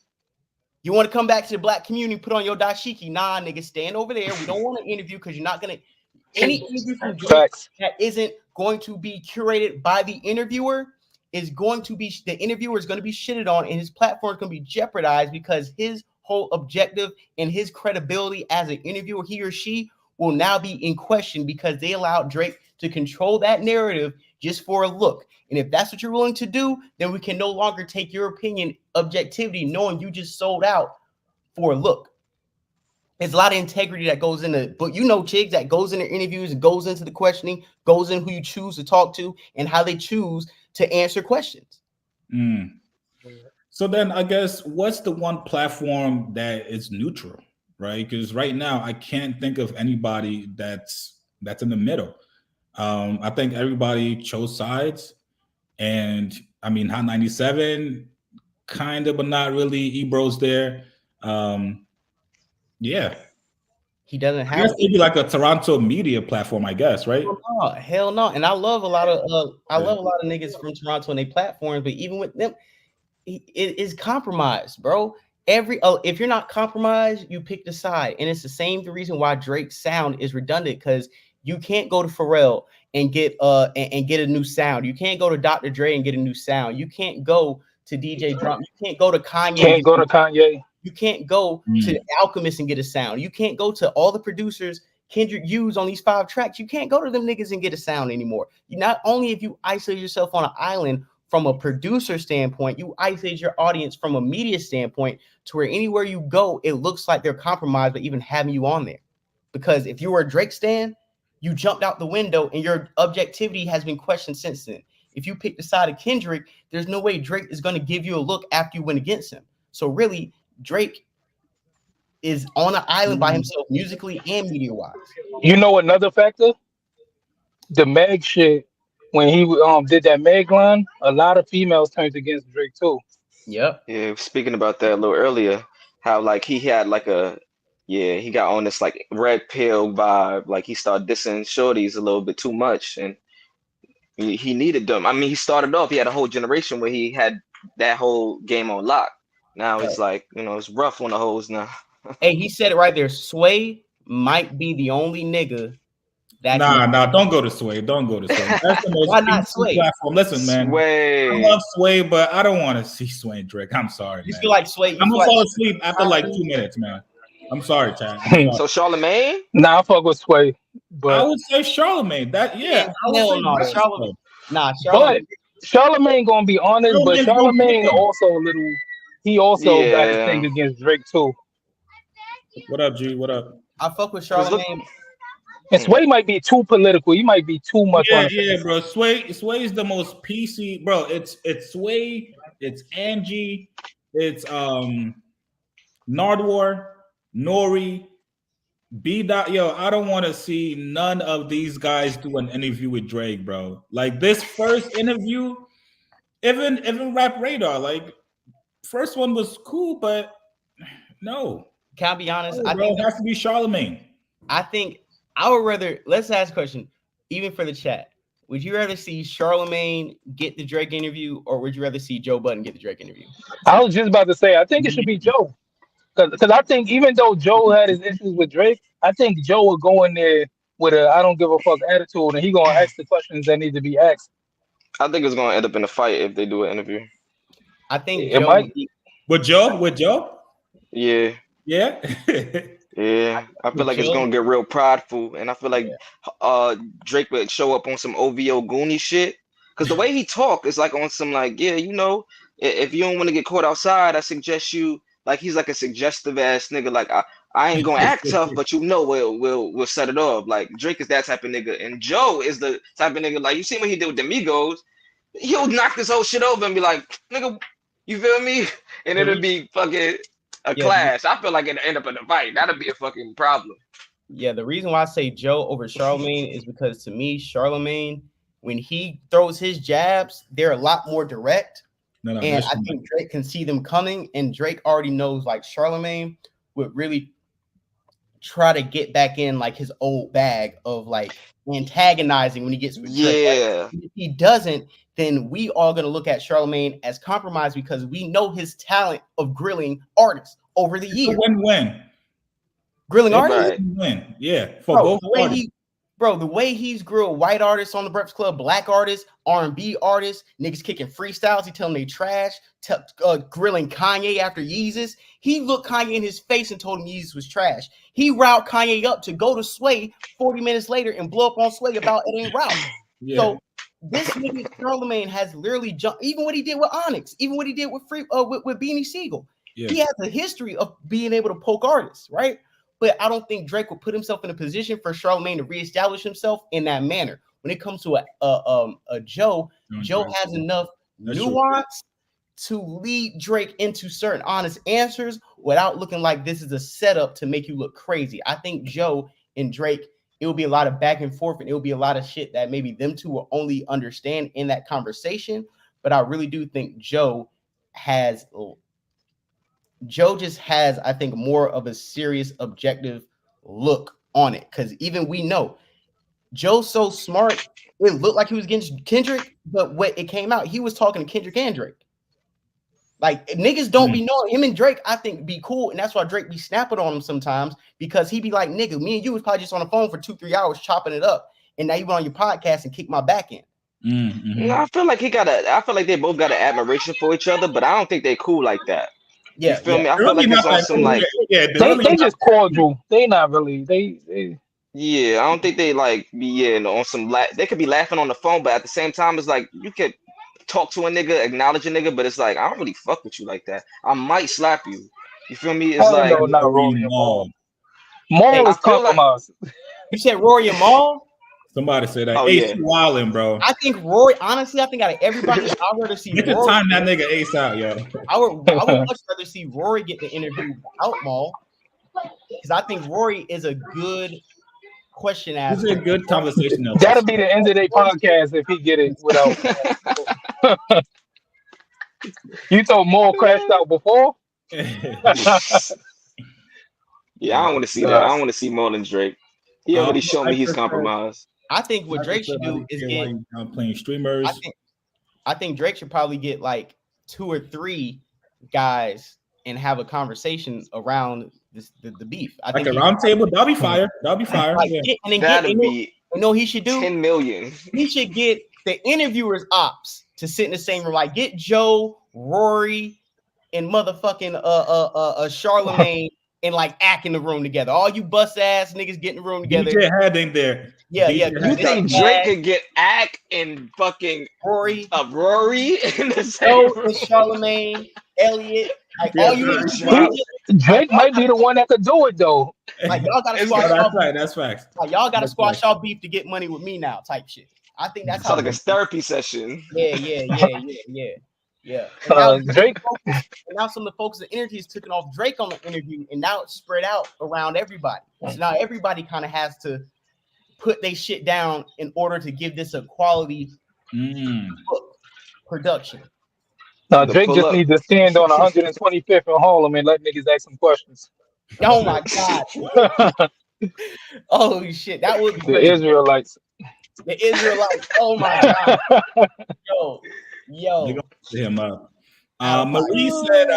you want to come back to the black community, put on your dashiki. Nah, nigga, stand over there. We don't want an interview because you're not gonna any interview from Drake that isn't going to be curated by the interviewer is going to be the interviewer is going to be shitted on, and his platform is going to be jeopardized because his whole objective and his credibility as an interviewer, he or she will now be in question because they allowed Drake to control that narrative just for a look. And if that's what you're willing to do, then we can no longer take your opinion objectivity, knowing you just sold out for a look. There's a lot of integrity that goes into, but Chigs, that goes into interviews, goes into the questioning, goes in who you choose to talk to and how they choose to answer questions. So then I guess what's the one platform that is neutral, right? Because right now I can't think of anybody that's in the middle. I think everybody chose sides, and I mean Hot 97 kind of, but not really. Ebro's there. Yeah. He doesn't I have guess maybe like a Toronto media platform, I guess, right? hell no. And I love a lot of Yeah. niggas from Toronto and they platforms, but even with them, it is compromised, bro. If you're not compromised, you pick the side, and it's the same reason why Drake's sound is redundant, because you can't go to Pharrell and get get a new sound. You can't go to Dr. Dre and get a new sound. You can't go to DJ Drum. You can't go to Kanye. Can't go to Kanye. You can't go to Alchemist and get a sound. You can't go to all the producers Kendrick used on these 5 tracks. You can't go to them niggas and get a sound anymore. Not only if you isolate yourself on an island from a producer standpoint, you isolate your audience from a media standpoint to where anywhere you go, it looks like they're compromised by even having you on there. Because if you were a Drake stan, you jumped out the window and your objectivity has been questioned since then. If you pick the side of Kendrick, there's no way Drake is going to give you a look after you went against him. So really, Drake is on an island by himself, musically and media-wise. You know another factor? The Meg shit. When he did that Meg line, a lot of females turned against Drake too. Yep. Yeah, speaking about that a little earlier, how like he had like he got on this like red pill vibe, like he started dissing shorties a little bit too much, and he needed them. I mean, he started off, he had a whole generation where he had that whole game on lock. Now it's like, it's rough on the hoes now. Hey, he said it right there. Sway might be the only nigga that Nah, don't go to Sway. Don't go to Sway. That's the most Why not Sway? platform. Listen, man. Sway. I love Sway, but I don't want to see Sway and Drake. I'm sorry, You man. feel like Sway? I'm gonna fall asleep after like 2 minutes, man. I'm sorry, Chad. So Charlemagne? Nah, I fuck with Sway, I but would say Charlemagne. I would hell say no, Drake. Charlemagne. Nah, but Charlemagne. Charlemagne gonna be honest, but Charlemagne also a little. He also got his thing against Drake too. What up, G? What up? I fuck with Charlemagne. And Sway might be too political. He might be too much on the Yeah, bro. Sway is the most PC, bro. It's Sway, it's Angie, it's Nardwar, Nori, B. Dot. Yo, I don't want to see none of these guys do an interview with Drake, bro. Like this first interview, even Rap Radar, like first one was cool, but no. Can I be honest? I think it has to be Charlemagne. I think I would rather. Let's ask a question, even for the chat. Would you rather see Charlemagne get the Drake interview, or would you rather see Joe Budden get the Drake interview? I was just about to say, I think it should be Joe. Because I think even though Joe had his issues with Drake, I think Joe would go in there with a I don't give a fuck attitude, and he gonna ask the questions that need to be asked. I think it's gonna end up in a fight if they do an interview. I think it Joe might. With Joe? Yeah. Yeah. Yeah. I feel like it's gonna get real prideful, and I feel like Drake would show up on some OVO Goonie shit. Cause the way he talk is like on some like, if you don't want to get caught outside, I suggest you, like he's like a suggestive ass nigga. Like I ain't gonna act tough, but we'll set it off. Like Drake is that type of nigga, and Joe is the type of nigga like you see what he did with the Migos. He'll knock this whole shit over and be like, nigga, you feel me? And it'll be fucking a clash. I feel like it'll end up in a fight. That'll be a fucking problem. Yeah, the reason why I say Joe over Charlemagne is because to me, Charlemagne, when he throws his jabs, they're a lot more direct. And I think Drake can see them coming, and Drake already knows like Charlemagne would really try to get back in like his old bag of like antagonizing when he gets with Drake. Like, if he doesn't, then we are gonna look at Charlemagne as compromised because we know his talent of grilling artists over the years. Win-win. Grilling artists? Right. Win. Yeah. For both parties. The way he's grilled white artists on the Breakfast Club, black artists, R&B artists, niggas kicking freestyles, he tell them they trash, grilling Kanye after Yeezus. He looked Kanye in his face and told him Yeezus was trash. He routed Kanye up to go to Sway 40 minutes later and blow up on Sway about it ain't route. Yeah. So this nigga Charlemagne has literally jumped, even what he did with Onyx, even what he did with with Beanie Siegel. Yeah. He has a history of being able to poke artists, right? But I don't think Drake will put himself in a position for Charlemagne to reestablish himself in that manner. When it comes to a Joe has enough nuance to lead Drake into certain honest answers without looking like this is a setup to make you look crazy. I think Joe and Drake, it will be a lot of back and forth, and it will be a lot of shit that maybe them two will only understand in that conversation. But I really do think Joe has Joe just has, I think, more of a serious, objective look on it. Because even we know Joe's so smart, it looked like he was against Kendrick, but what it came out, he was talking to Kendrick and Drake. Like niggas don't be knowing him and Drake, I think be cool, and that's why Drake be snapping on him sometimes because he be like, nigga, me and you was probably just on the phone for 2-3 hours chopping it up, and now you went on your podcast and kicked my back in. No, I feel like I feel like they both got an admiration for each other, but I don't think they cool like that. Yeah, you feel me? I They're feel like really it's not on that some cool. like they just cordial. They not really. They yeah. I don't think they like be on some. They could be laughing on the phone, but at the same time, it's like you could talk to a nigga, acknowledge a nigga, but it's like I don't really fuck with you like that. I might slap you. You feel me? It's hell like no, not Rory and Maul. Maul Hey, is I feel like- compromised. You said Rory and Maul? Somebody say that. Oh, Ace yeah. wildin', bro. I think Rory, honestly, I think out of everybody, I would rather see You can Rory. time that nigga Ace out, yo. I would much rather see Rory get the interview without Maul, because I think Rory is a good question This asker. is a good conversation. That'll be the end of their podcast if he get it without. You thought Maul crashed out before? yeah, I don't want to see that. I don't want to see more than Drake. He already showed me he's compromised. I think what Drake should do is get playing streamers. I think Drake should probably get like 2 or 3 guys and have a conversation around the beef. I like think a round table, that'll be fire. That'll be fire. Like, Yeah. That'd be you know he should do 10 million. He should get the interviewers ops to sit in the same room. Like get Joe, Rory, and motherfucking Charlemagne and like act in the room together. All you bust ass niggas get in the room together. DJ Heading there. Yeah, DJ yeah. You think Drake could get Ack and fucking Rory in the same Joe room? and Charlemagne, Elliot, like Yeah, all you niggas. Drake might be the one that could do it though. Like y'all gotta That's squash y'all right. That's facts. like y'all gotta That's squash right. y'all beef to get money with me now, type shit. I think that's It's how like a therapy session. Yeah. And Drake. and now some of the folks in the interviews took it off Drake on the interview, and now it's spread out around everybody. So now everybody kind of has to put their shit down in order to give this a quality production. No, Drake just needs to stand on 125th in Harlem and let niggas ask some questions. Oh my god! Oh shit, that would be The crazy. Israelites. The Israelites. Oh my god! Yo. They're gonna hit him up. Marie said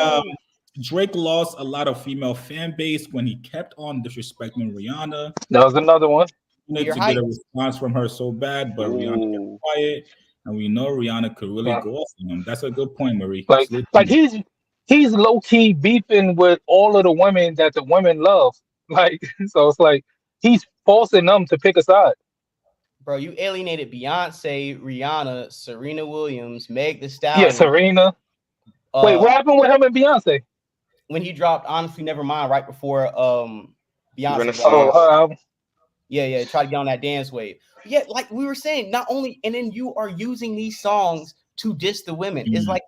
Drake lost a lot of female fan base when he kept on disrespecting Rihanna. That was another one. He wanted to get a response from her so bad, but Rihanna kept quiet, and we know Rihanna could really go off on him. That's a good point, Marie. Like he's low key beefing with all of the women that the women love. Like so, it's like he's forcing them to pick a side. Bro, you alienated Beyonce, Rihanna, Serena Williams, Meg Thee Stallion. Yeah, Serena. Wait, what happened with him and Beyonce? When he dropped Honestly Nevermind right before Beyonce. Yeah, try to get on that dance wave. Yeah, like we were saying, not only, and then you are using these songs to diss the women. It's like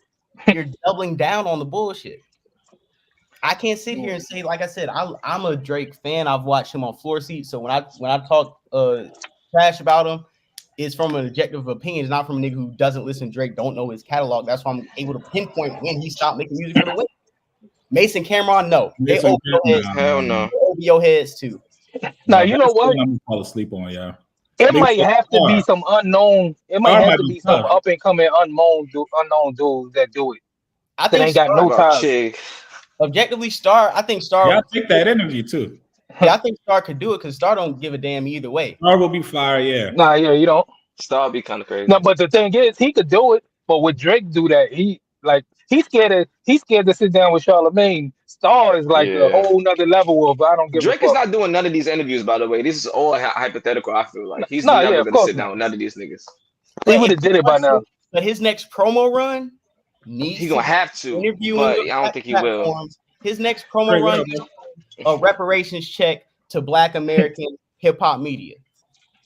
you're doubling down on the bullshit. I can't sit here and say, like I said, I'm a Drake fan. I've watched him on Floor Seat. So when I talk trash about him, it's from an objective opinion. It's not from a nigga who doesn't listen to Drake, don't know his catalog. That's why I'm able to pinpoint when he stopped making music for the women. Mason Cameron, no. They over your heads. Hell no. They over your heads too. Now you know what? I'm gonna fall asleep on, yeah. It might have to be some unknown. It might have to be some up and coming unknown dudes that do it. I think ain't got no time. Objectively, Star. I think Star. Yeah, I take that interview too. Yeah, I think Star could do it because Star don't give a damn either way. Star will be fire, yeah. Nah, yeah, you don't. Star be kind of crazy. No, but the thing is, he could do it. But with Drake do that, he's scared to sit down with Charlemagne. Star is like a whole nother level of I don't give Drake a fuck. is not doing none of these interviews, by the way. This is all hypothetical. I feel like he's never gonna sit down with none of these niggas. He would have did it by now. But his next promo run needs. He's gonna have to interview, but I don't think he will. His next promo run is a reparations check to Black American hip hop media.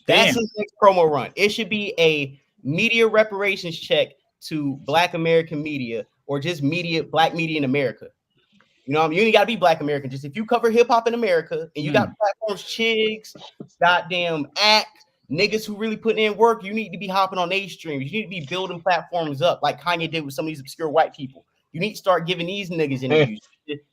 That's his next promo run. It should be a media reparations check to Black American media or just Black media in America. You know what I mean? You ain't gotta be Black American. Just if you cover hip hop in America and you got platforms, Chigs, goddamn Act, niggas who really putting in work, you need to be hopping on these streams. You need to be building platforms up like Kanye did with some of these obscure white people. You need to start giving these niggas interviews.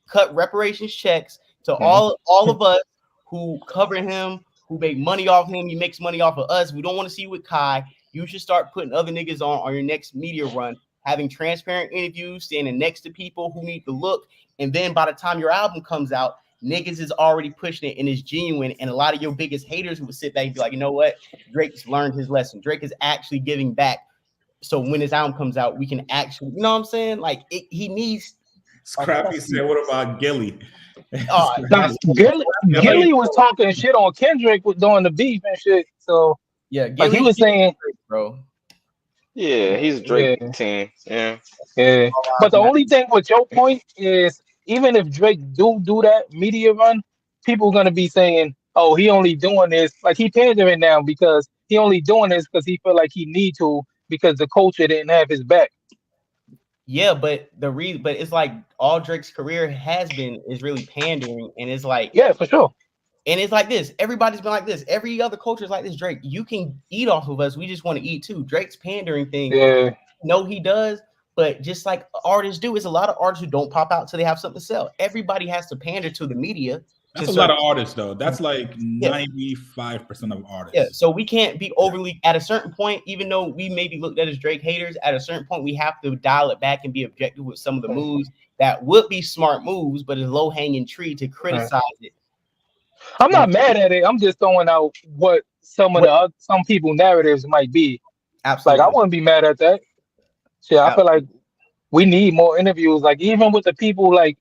Cut reparations checks to all of us who cover him, who make money off him. He makes money off of us. We don't want to see you with Kai. You should start putting other niggas on your next media run, having transparent interviews, standing next to people who need to look. And then by the time your album comes out, niggas is already pushing it and it's genuine. And a lot of your biggest haters would sit back and be like, you know what? Drake's learned his lesson. Drake is actually giving back. So when his album comes out, we can actually, you know what I'm saying? Like he needs. Scrappy said, "What about Gilly?" Gilly was talking shit on Kendrick with doing the beef and shit. So yeah, like he was saying, bro. Yeah, he's Drake team. Yeah. But the only thing with your point is, even if Drake do that media run, people are gonna be saying, "Oh, he only doing this like he pandering now because he only doing this because he feel like he need to because the culture didn't have his back." Yeah, but but it's like all Drake's career is really pandering, and it's like for sure. And it's like this. Everybody's been like this. Every other culture is like this. Drake, you can eat off of us. We just want to eat too. Drake's pandering thing. Yeah. No, he does. But just like artists do, it's a lot of artists who don't pop out till they have something to sell. Everybody has to pander to the media. That's a lot of artists, though. That's like 95% of artists. Yeah, so we can't be overly at a certain point, even though we may be looked at as Drake haters. At a certain point, we have to dial it back and be objective with some of the moves that would be smart moves, but it's low hanging tree to criticize it. I'm not mad at it. I'm just throwing out what some people narratives might be. Absolutely, like I wouldn't be mad at that. Shit, I feel like we need more interviews. Like even with the people like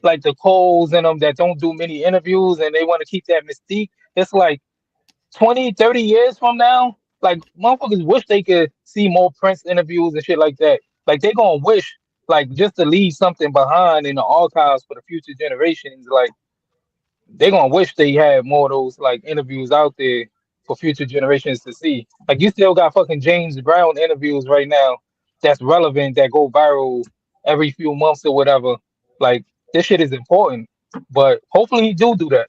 the Coles and them that don't do many interviews and they want to keep that mystique. It's like 20, 30 years from now, like motherfuckers wish they could see more Prince interviews and shit like that. Like they gonna wish like just to leave something behind in the archives for the future generations. Like they gonna wish they had more of those like interviews out there for future generations to see. Like you still got fucking James Brown interviews right now that's relevant that go viral every few months or whatever. Like this shit is important, but hopefully he do that.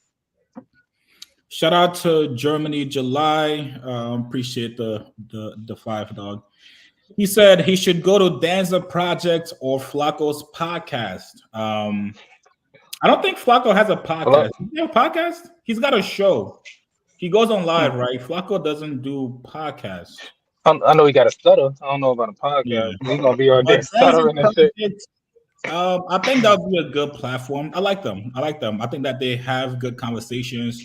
Shout out to Germany, July. Appreciate the five, dog. He said he should go to Danza Project or Flacco's podcast. I don't think Flacco has a podcast. Does he have a podcast? He's got a show. He goes on live, right? Flacco doesn't do podcasts. I know he got a stutter. I don't know about a podcast. Yeah. He's gonna be on there stuttering and shit. I think that would be a good platform. I like them. I think that they have good conversations.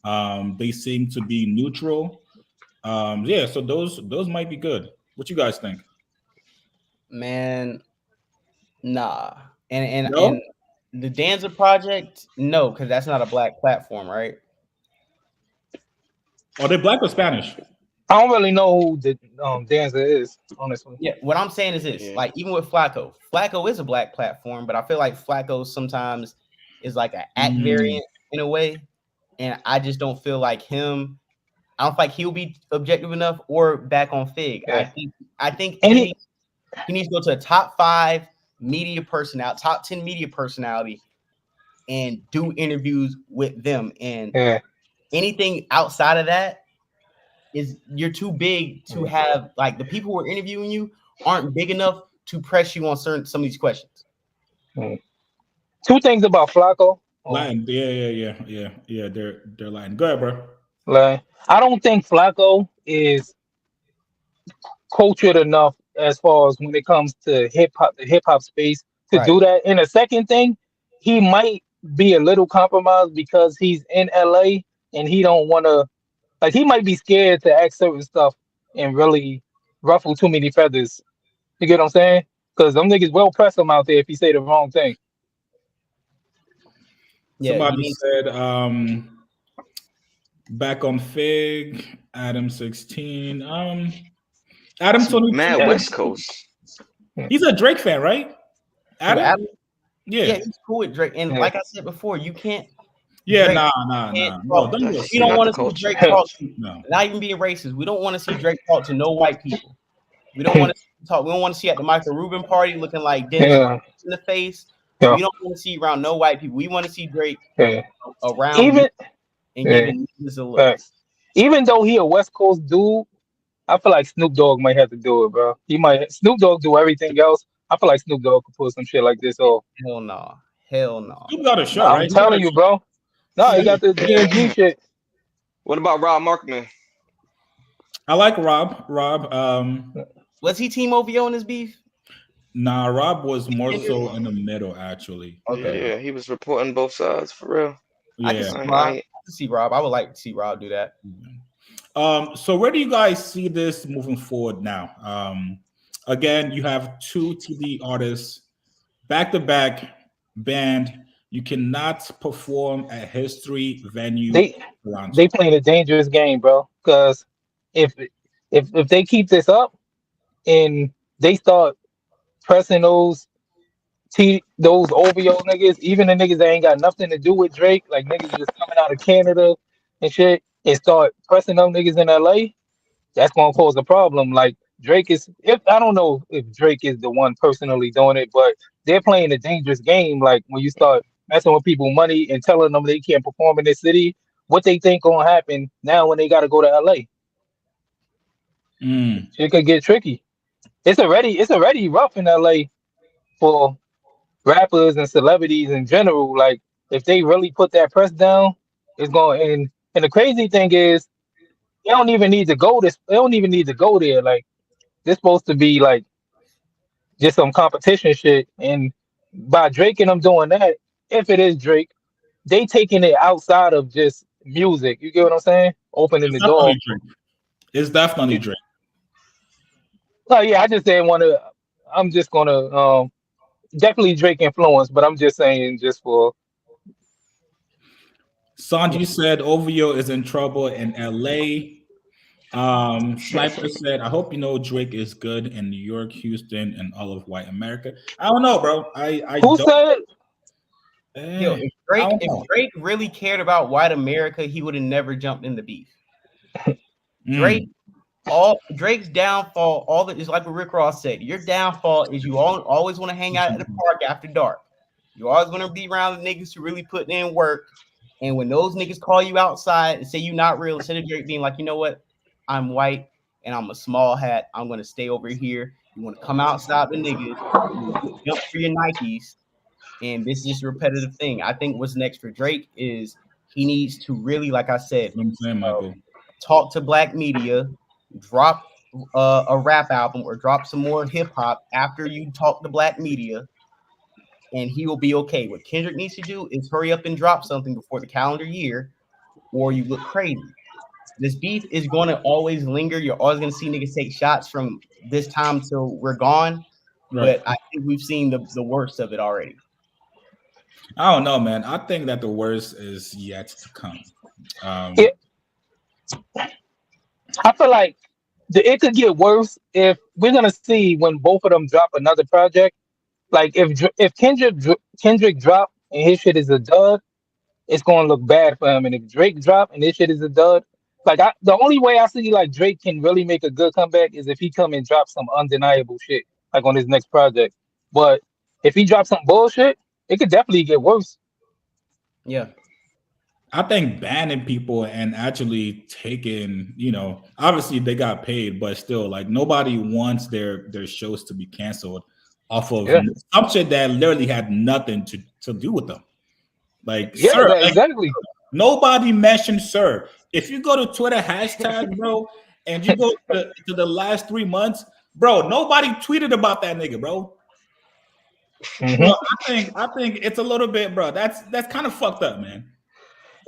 They seem to be neutral. So those might be good. What you guys think? Man, nah. And the Danza Project, no, because that's not a black platform, right? Are they black or Spanish? I don't really know who the Danza is, honestly. Yeah, what I'm saying is this: like even with Flacco is a black platform, but I feel like Flacco sometimes is like an act variant in a way, and I just don't feel like him. I don't feel like he'll be objective enough or back on Fig. Yeah. I think he needs to go to a top 5 media personality, top 10 media personality, and do interviews with them. And anything outside of that is you're too big to have. Like the people who are interviewing you aren't big enough to press you on some of these questions. 2 things about Flacco. Lying. Yeah. They're lying. Go ahead, bro. Like, I don't think Flacco is cultured enough as far as when it comes to the hip hop space to do that. And the second thing, he might be a little compromised because he's in LA and he don't want to, like, he might be scared to ask certain stuff and really ruffle too many feathers. You get what I'm saying? Because them niggas will press him out there if he say the wrong thing. Yeah, somebody said back on Fig, Adam 16. Adam 22. Man, West Coast. He's a Drake fan, right? Adam? Yeah, he's cool with Drake. And like I said before, you can't. Yeah, Drake, nah. We don't want to see Drake talk to. Not even being racist. We don't want to see Drake talk to no white people. We don't want to talk. We don't want to see at the Michael Rubin party looking like Denzel in the face. Yeah. We don't want to see around no white people. We want to see Drake around even and giving this a look. Even though he a West Coast dude, I feel like Snoop Dogg might have to do it, bro. Snoop Dogg do everything else, I feel like Snoop Dogg could pull some shit like this off. Hell no. Hell no. You got a show, Nah, I'm right? You got telling a you, bro. No, he show. got the DMG shit. What about Rob Markman? I like Rob. Rob. Was he Team OVO in this beef? Nah, Rob was more Yeah. so in the middle, actually. Okay. Yeah, he was reporting both sides for real. I can Yeah. see I, Rob. I, I can see Rob. I would like to see Rob do that. So where do you guys see this moving forward now? Again, you have two TV artists back to back banned. You cannot perform at History venue They Toronto. they playing a dangerous game, bro. Because if if they keep this up and they start pressing those OVO niggas, even the niggas that ain't got nothing to do with Drake, like niggas just coming out of Canada and shit, and start pressing them niggas in LA, that's gonna cause a problem. Like Drake is, if I don't know if Drake is the one personally doing it, but they're playing a dangerous game. Like when you start messing with people money and telling them they can't perform in this city, what they think gonna happen now when they got to go to LA? Mm. It could get tricky. It's already rough in LA for rappers and celebrities in general. Like if they really put that press down, it's going. And the crazy thing is, they don't even need to go this. They don't even need to go there. Like they're supposed to be like just some competition shit. And by Drake and them doing that, if it is Drake, they taking it outside of just music. You get what I'm saying? Opening It's the door. definitely Drake. It's definitely Drake. Oh yeah, I just didn't want to. I'm just gonna definitely Drake influence, but I'm just saying just for Sanji said OVO is in trouble in LA. Sniper said, I hope you know Drake is good in New York, Houston, and all of white America. I don't know, bro. I who don't said Yo, I don't if know. Drake really cared about white America, he would have never jumped in the beef. Drake, Mm. all Drake's downfall, all that is like what Rick Ross said. Your downfall is you always want to hang out at the park after dark. You always want to be around the niggas who really put in work. And when those niggas call you outside and say you're not real, instead of Drake being like, you know what, I'm white and I'm a small hat, I'm gonna stay over here. You want to come outside the niggas, you jump for your Nikes, and this is just a repetitive thing. I think what's next for Drake is he needs to really, like I said, You know what I'm saying, Michael? talk to black media, drop a rap album or drop some more hip hop after you talk to black media, and he will be okay. What Kendrick needs to do is hurry up and drop something before the calendar year, or you look crazy. This beef is going to always linger. You're always going to see niggas take shots from this time till we're gone. Right. But I think we've seen the worst of it already. I don't know, man. I think that the worst is yet to come. it? I feel like it could get worse if we're gonna see when both of them drop another project. Like if Kendrick drop and his shit is a dud, it's gonna look bad for him. And if Drake drop and his shit is a dud, the only way I see like Drake can really make a good comeback is if he come and drop some undeniable shit like on his next project. But if he drops some bullshit, it could definitely get worse. Yeah. I think banning people and actually taking, obviously they got paid, but still, like nobody wants their shows to be canceled off of Yeah, some shit that literally had nothing to do with them. Like, yeah, sir, like exactly. nobody mentioned sir. If you go to Twitter hashtag, bro, and you go to the last 3 months, bro, nobody tweeted about that nigga, bro. Hmm. Bro, I think it's a little bit, bro. That's kind of fucked up, man.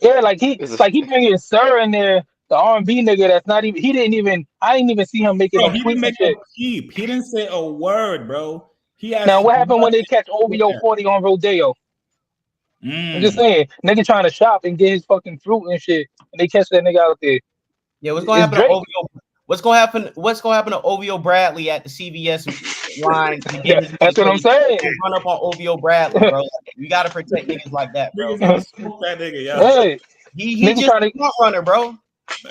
Yeah, like he it's like he bringing Sir in there, the R&B nigga that's not even. He didn't even. I didn't even see him making Bro, them he didn't tweets and make a shit. peep. He didn't say a word, bro. He Now, has what happened when they nothing catch to do with OVO that. 40 on Rodeo? I'm just Mm. saying, nigga trying to shop and get his fucking fruit and shit, and they catch that nigga out there. Yeah, what's gonna It's happen to Drake. OVO? What's gonna happen to OVO Bradley at the CVS line to get his money? That's what I'm Because saying. run up on OVO Bradley, bro. We gotta protect niggas like that, bro. Niggas gonna smoke that nigga, yeah. Hey, He nigga just a front runner, bro.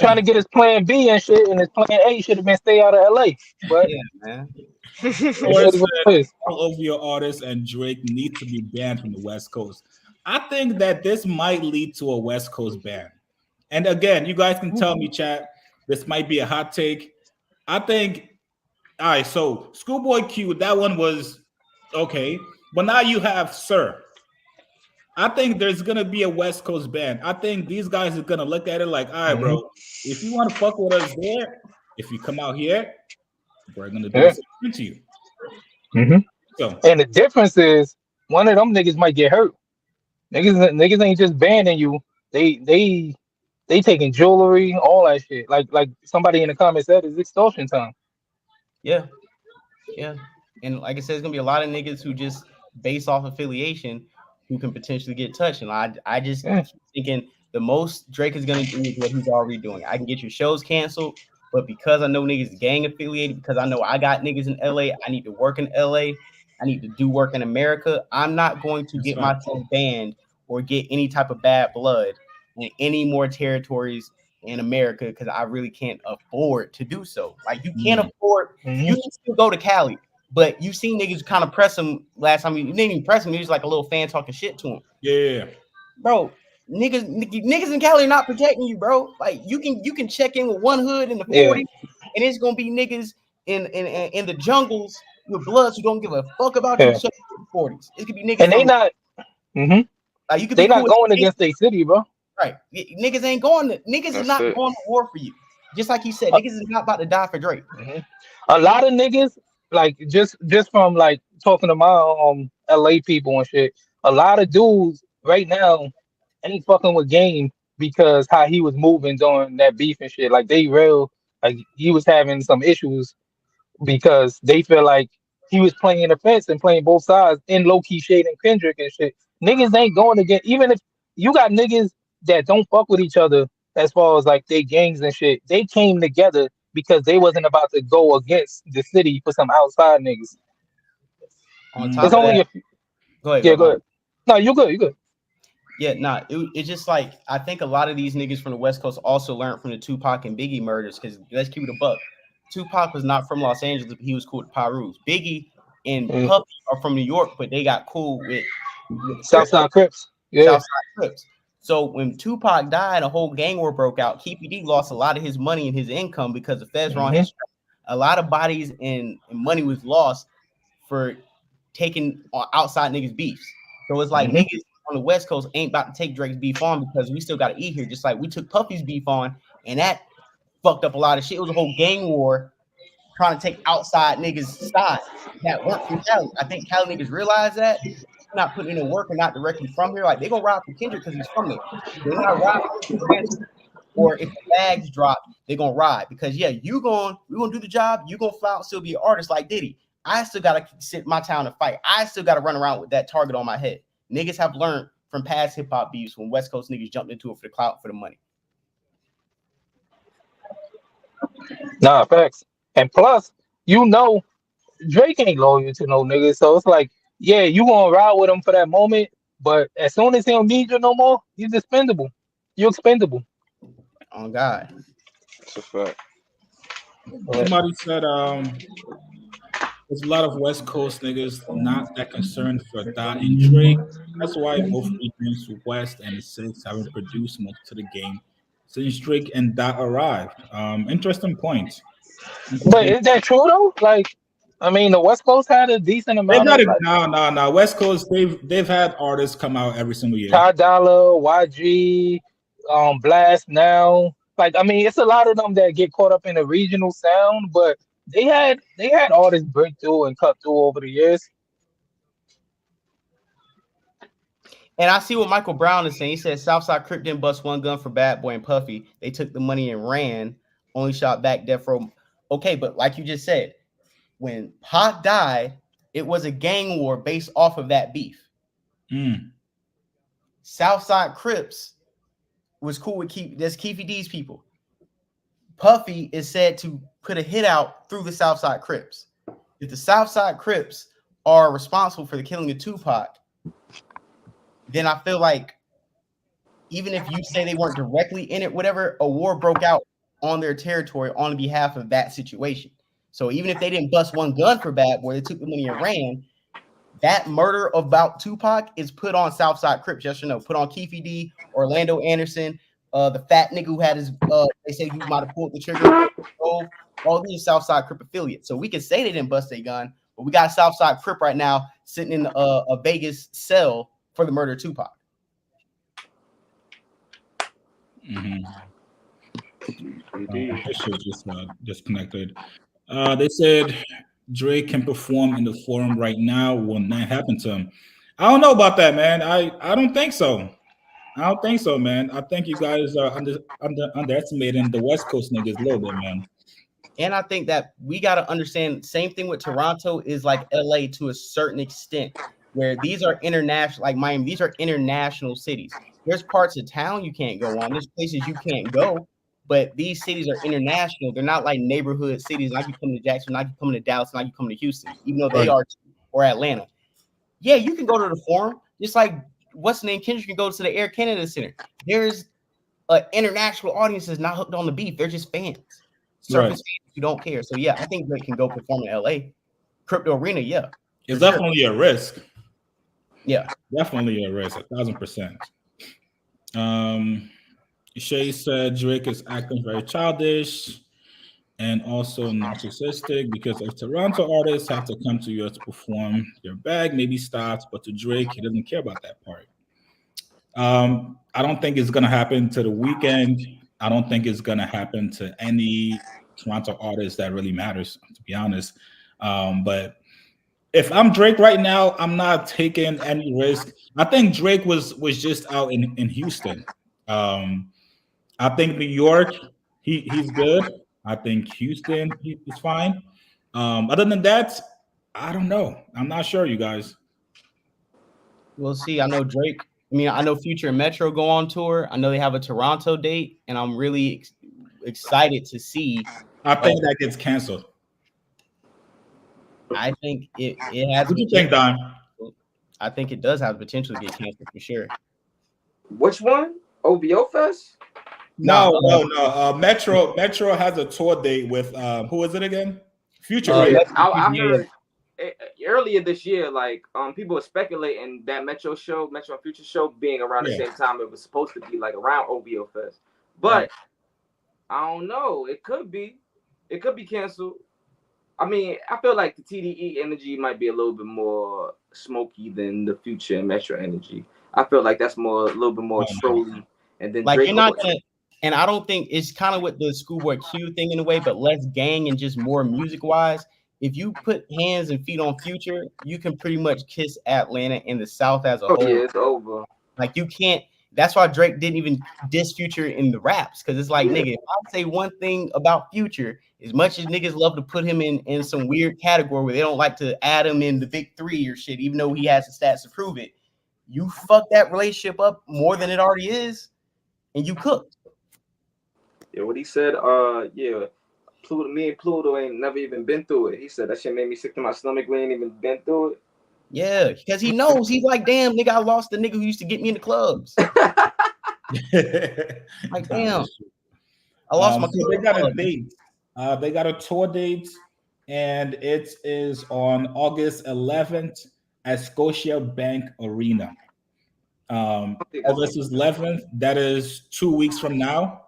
trying to get his plan B and shit, and his plan A should have been stay out of LA. But Yeah, man. Or it is what said it is. all over your artists and Drake need to be banned from the West Coast. I think that this might lead to a West Coast ban. And again, you guys can tell me, chat, this might be a hot take. I think, all right, so Schoolboy Q, that one was Okay, but now you have Sir. I think there's gonna be a West Coast band. I think these guys are gonna look at it like, all right, Hmm. bro, if you want to fuck with us there, if you come out here, we're gonna do the Yeah. same thing to you. Hmm. So And the difference is one of them niggas might get hurt. Niggas ain't just banning you. They taking jewelry, all that shit. Like somebody in the comments said, it's extortion time. Yeah, yeah. And like I said, it's gonna be a lot of niggas who just based off affiliation who can potentially get touched. And I just Yeah. keep thinking the most Drake is gonna do is what he's already doing. I can get your shows canceled, but because I know niggas is gang affiliated, because I know I got niggas in LA, I need to work in LA, I need to do work in America. I'm not going to that's get fine. myself banned or get any type of bad blood in any more territories in America because I really can't afford to do so. Like you can't Mm. afford, Hmm. you can still go to Cali, but you seen niggas kind of press him last time. You didn't even press him. He was like a little fan talking shit to him, Yeah. bro. Niggas in Cali are not protecting you, bro. Like you can check in with one hood in the Yeah. 40, and it's gonna be niggas in the jungles with bloods who don't give a fuck about you. Yeah. Check in the 40s. It could be niggas And they from not. Hmm. like you could be They cool not with going against their city, bro. right. Niggas ain't going. Niggas is That's not it. going to war for you. Just like he said, Uh, niggas is not about to die for Drake. mhm. A lot of niggas, like just from like talking to my LA people and shit. A lot of dudes right now ain't fucking with Game because how he was moving during that beef and shit. Like they real, like he was having some issues because they feel like he was playing the fence and playing both sides in low key shading Kendrick and shit. Niggas ain't going against, even if you got niggas that don't fuck with each other as far as like they gangs and shit. They came together because they wasn't about to go against the city for some outside niggas. On Mm. It's top of only that, a go ahead, yeah, go. go ahead. No, you good, you good. Yeah, nah, it's just like I think a lot of these niggas from the West Coast also learned from the Tupac and Biggie murders because let's keep it a buck. Tupac was not from Los Angeles, but he was cool with Pirus. Biggie and Mm. Puffy are from New York, but they got cool with the Crips, Southside Crips. Yeah. Southside Crips. So when Tupac died, a whole gang war broke out. Keefy D lost a lot of his money and his income because the feds were on Hmm. his track. A lot of bodies and money was lost for taking outside niggas beefs. So it's like Hmm. niggas on the West Coast ain't about to take Drake's beef on because we still got to eat here. Just like we took Puffy's beef on, and that fucked up a lot of shit. It was a whole gang war trying to take outside niggas' side that weren't from Cali. I think Cali niggas realize that not putting in the work or not directly from here. Like they gonna ride for Kendrick because he's from there. They're not riding for Grant, or if the bags drop, they're gonna ride because yeah, we gonna do the job. You gonna fly out, still be an artist like Diddy. I still gotta sit my town and fight. I still gotta run around with that target on my head. Niggas have learned from past hip hop beefs when West Coast niggas jumped into it for the clout for the money. Nah, facts. And plus, you know, Drake ain't loyal to no nigga. So it's like, yeah, you gonna ride with him for that moment, but as soon as he don't need you no more, you expendable. You expendable. On God. That's a fact. Yeah. Somebody said there's a lot of West Coast niggas not that concerned for Dot and Drake. That's why both regions, West and the Six, haven't produced much to the game since Drake and Dot arrived. Interesting point. But Interesting. is that true though? Like, I mean, the West Coast had a decent They've amount had of a like no. West Coast, they've had artists come out every single year. Ty Dolla, YG, Blast now. Like, I mean, it's a lot of them that get caught up in the regional sound, but they had artists break through and cut through over the years. And I see what Michael Brown is saying. He said Southside Crip didn't bust one gun for Bad Boy and Puffy. They took the money and ran. Only shot back Death Row. Okay, but like you just said, when Pac died, it was a gang war based off of that beef. Mm. Southside Crips was cool with Keefy D's people. Puffy is said to put a hit out through the Southside Crips. If the Southside Crips are responsible for the killing of Tupac, then I feel like even if you say they weren't directly in it, whatever, a war broke out on their territory on behalf of that situation. So even if they didn't bust one gun for Bad Boy, they took the money and ran. That murder about Tupac is put on Southside Crips, yes or no? Put on Keefy D, Orlando Anderson, the fat nigga who had his, they say he might have pulled the trigger. All these Southside Crip affiliates. So we can say they didn't bust a gun, But we got a Southside Crip right now sitting in a Vegas cell for the murder of Tupac. This shit just disconnected. They said Drake can perform in the forum right now. Will not happen to him. I don't know about that, man. I don't think so. I don't think so, man. I think you guys are underestimating the West Coast niggas a little bit, man. And I think that we got to understand, same thing with Toronto is like LA to a certain extent, where these are international, like Miami, these are international cities. There's parts of town you can't go on. There's places you can't go, but these cities are international. They're not like neighborhood cities. Like you come to Jackson, like you come to Dallas, like you come to Houston, even though they are, or Atlanta. Yeah, you can go to the Forum, just like what's the name? Kendrick can go to the Air Canada Center. There's an international audience that's not hooked on the beef. They're just fans. Surface fans who don't care. So yeah, I think Drake can go perform in LA. Crypto Arena, yeah. It's definitely a risk. Yeah. Definitely a risk, 1,000%. Shay said Drake is acting very childish and also narcissistic because if Toronto artists have to come to US to perform, their bag maybe stops, but to Drake, he doesn't care about that part. I don't think it's gonna happen to The Weeknd. I don't think it's gonna happen to any Toronto artist that really matters, to be honest. But if I'm Drake right now, I'm not taking any risk. I think Drake was just out in Houston. I think New York, he's good. I think Houston, he's fine. Other than that, I don't know. I'm not sure, you guys. We'll see. I know Drake. I mean, I know Future and Metro go on tour. I know they have a Toronto date, and I'm really excited to see. I think that gets canceled. I think it has. What do you think, Don? I think it does have the potential to get canceled for sure. Which one? OVO Fest? No. Metro has a tour date with who is it again? Future. Yeah, I heard earlier this year, like people were speculating that Metro and Future show being around the same time it was supposed to be, like around OVO Fest. But I don't know. It could be canceled. I mean, I feel like the TDE energy might be a little bit more smoky than the Future and Metro energy. I feel like that's a little bit more trolly. And then like Drake you're not gonna, and I don't think it's kind of with the Schoolboy Q thing in a way, but less gang and just more music wise. If you put hands and feet on Future, you can pretty much kiss Atlanta and the South as a whole. Yeah, it's over. Like you can't. That's why Drake didn't even diss Future in the raps, because it's like, nigga, if I say one thing about Future, as much as niggas love to put him in some weird category where they don't like to add him in the big three or shit, even though he has the stats to prove it, you fuck that relationship up more than it already is, and you cooked. Yeah, what he said, Pluto, me and Pluto ain't never even been through it. He said that shit made me sick to my stomach. We ain't even been through it. Yeah, because he knows. He's like, damn, nigga, I lost the nigga who used to get me in the clubs. Like, damn, I lost my. So they got a date. They got a tour date, and it is on August 11th at Scotiabank Arena. August 11th. That is 2 weeks from now.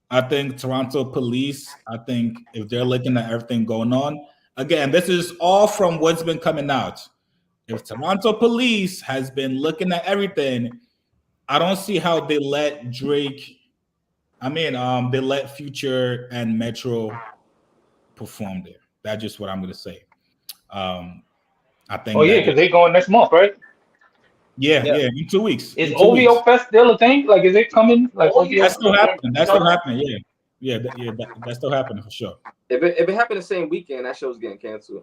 I think Toronto police. I think if they're looking at everything going on, again, this is all from what's been coming out. If Toronto police has been looking at everything, I don't see how they let Drake. They let Future and Metro perform there. That's just what I'm gonna say. I think. Oh yeah, because they're going next month, right? Yeah, in 2 weeks. Is OVO Fest still a thing? Like, is it coming? Like, that's still happening. That's still happening. Yeah, that's still happening for sure. If it happened the same weekend, that show's getting canceled.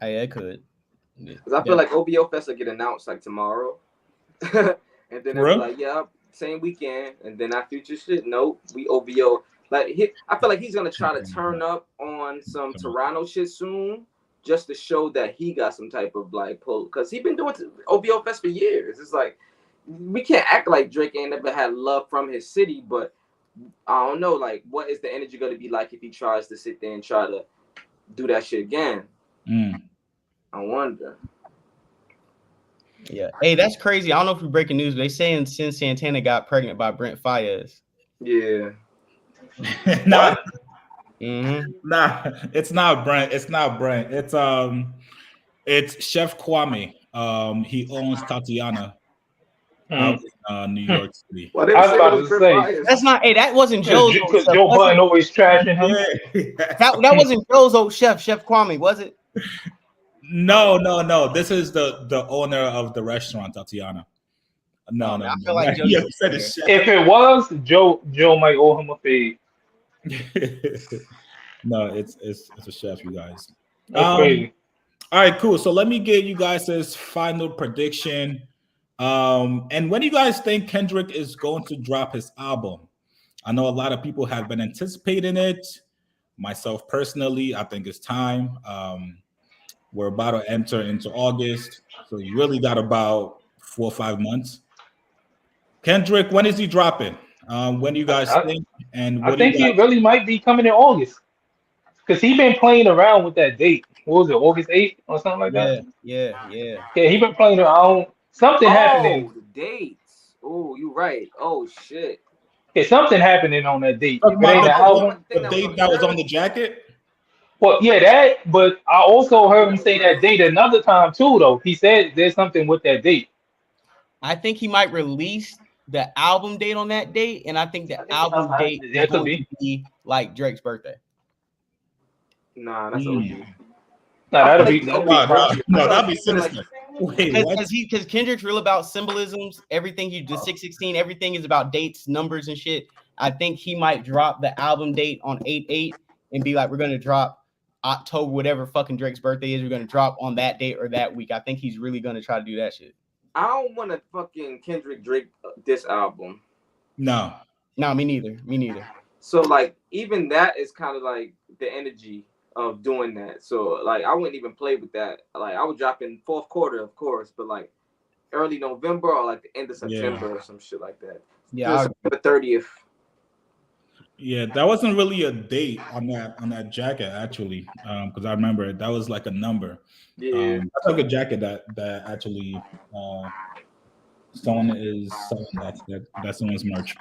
Hey, it could. Because I feel like OVO Fest will get announced like tomorrow, and then they'll be like, yeah, same weekend, and then that Future shit. Nope, we OVO. Like, I feel like he's gonna try to turn up on some Toronto shit soon, just to show that he got some type of like pull. Because he's been doing OVO Fest for years. It's like we can't act like Drake ain't never had love from his city, but I don't know, like, what is the energy gonna be like if he tries to sit there and try to do that shit again? I wonder. Yeah. Hey, that's crazy. I don't know if we're breaking news, but they saying since Santana got pregnant by Brent Faiyaz. Yeah. Nah, it's not Brent. It's not Brent. It's Chef Kwame. He owns Tatiana out in New York City. Well, they I was say it about was to Chris say, Myers. That's not. Hey, that wasn't Joe's old because chef. Joe Budden always trashing him. That wasn't Joe's old chef, Chef Kwame, was it? No. This is the owner of the restaurant, Tatiana. No. I feel like Joe. You said it's Chef. If it was Joe might owe him a fade. No, it's a chef, you guys. That's crazy. All right, cool. So let me get you guys this final prediction. And when do you guys think Kendrick is going to drop his album? I know a lot of people have been anticipating it. Myself personally, I think it's time. We're about to enter into August, so you really got about 4 or 5 months. Kendrick, when is he dropping? When do you guys think? And what I think he really might be coming in August. Because he been playing around with that date. What was it, August 8th or something like that? Yeah. Yeah, he been playing around. Something happening. The dates. Oh, you right. Oh shit. Yeah, something happening on that date. If it ain't the album, the date that was on the jacket. Well, yeah, that. But I also heard him say that date another time too. Though he said there's something with that date. I think he might release the album date on that date, and I think the album date is going to be like Drake's birthday. Nah, that's OG. Nah, that'll be that'd be sinister. Because Kendrick's real about symbolisms. Everything the 616, everything is about dates, numbers, and shit. I think he might drop the album date on 8/8 and be like, we're gonna drop October, whatever fucking Drake's birthday is. We're gonna drop on that date or that week. I think he's really gonna try to do that shit. I don't want to fucking Kendrick Drake this album. No, me neither. So like even that is kind of like the energy of doing that. So like I wouldn't even play with that. Like I would drop in fourth quarter, of course, but like early November or like the end of September or some shit like that. Yeah, September 30th. Yeah, that wasn't really a date on that jacket actually, because I remember that was like a number. Yeah, that's like a jacket that actually someone is selling that's someone's merch.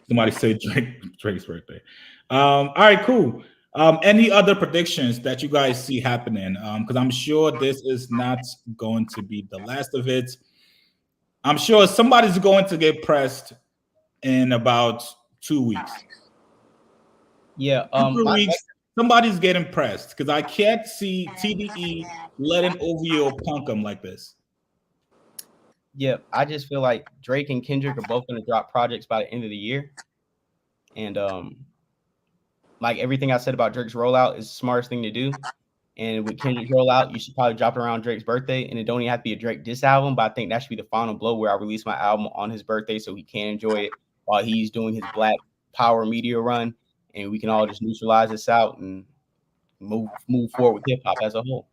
Somebody said Drake's birthday. All right, cool. Any other predictions that you guys see happening? Because I'm sure this is not going to be the last of it. I'm sure somebody's going to get pressed in about 2 weeks. Yeah. 2 weeks. Somebody's getting pressed because I can't see TDE letting OVO punk him like this. Yeah, I just feel like Drake and Kendrick are both going to drop projects by the end of the year. And like everything I said about Drake's rollout is the smartest thing to do. And with Kendrick's rollout, you should probably drop it around Drake's birthday. And it don't even have to be a Drake diss album, but I think that should be the final blow where I release my album on his birthday so he can enjoy it while he's doing his Black Power media run. And we can all just neutralize this out and move forward with hip hop as a whole.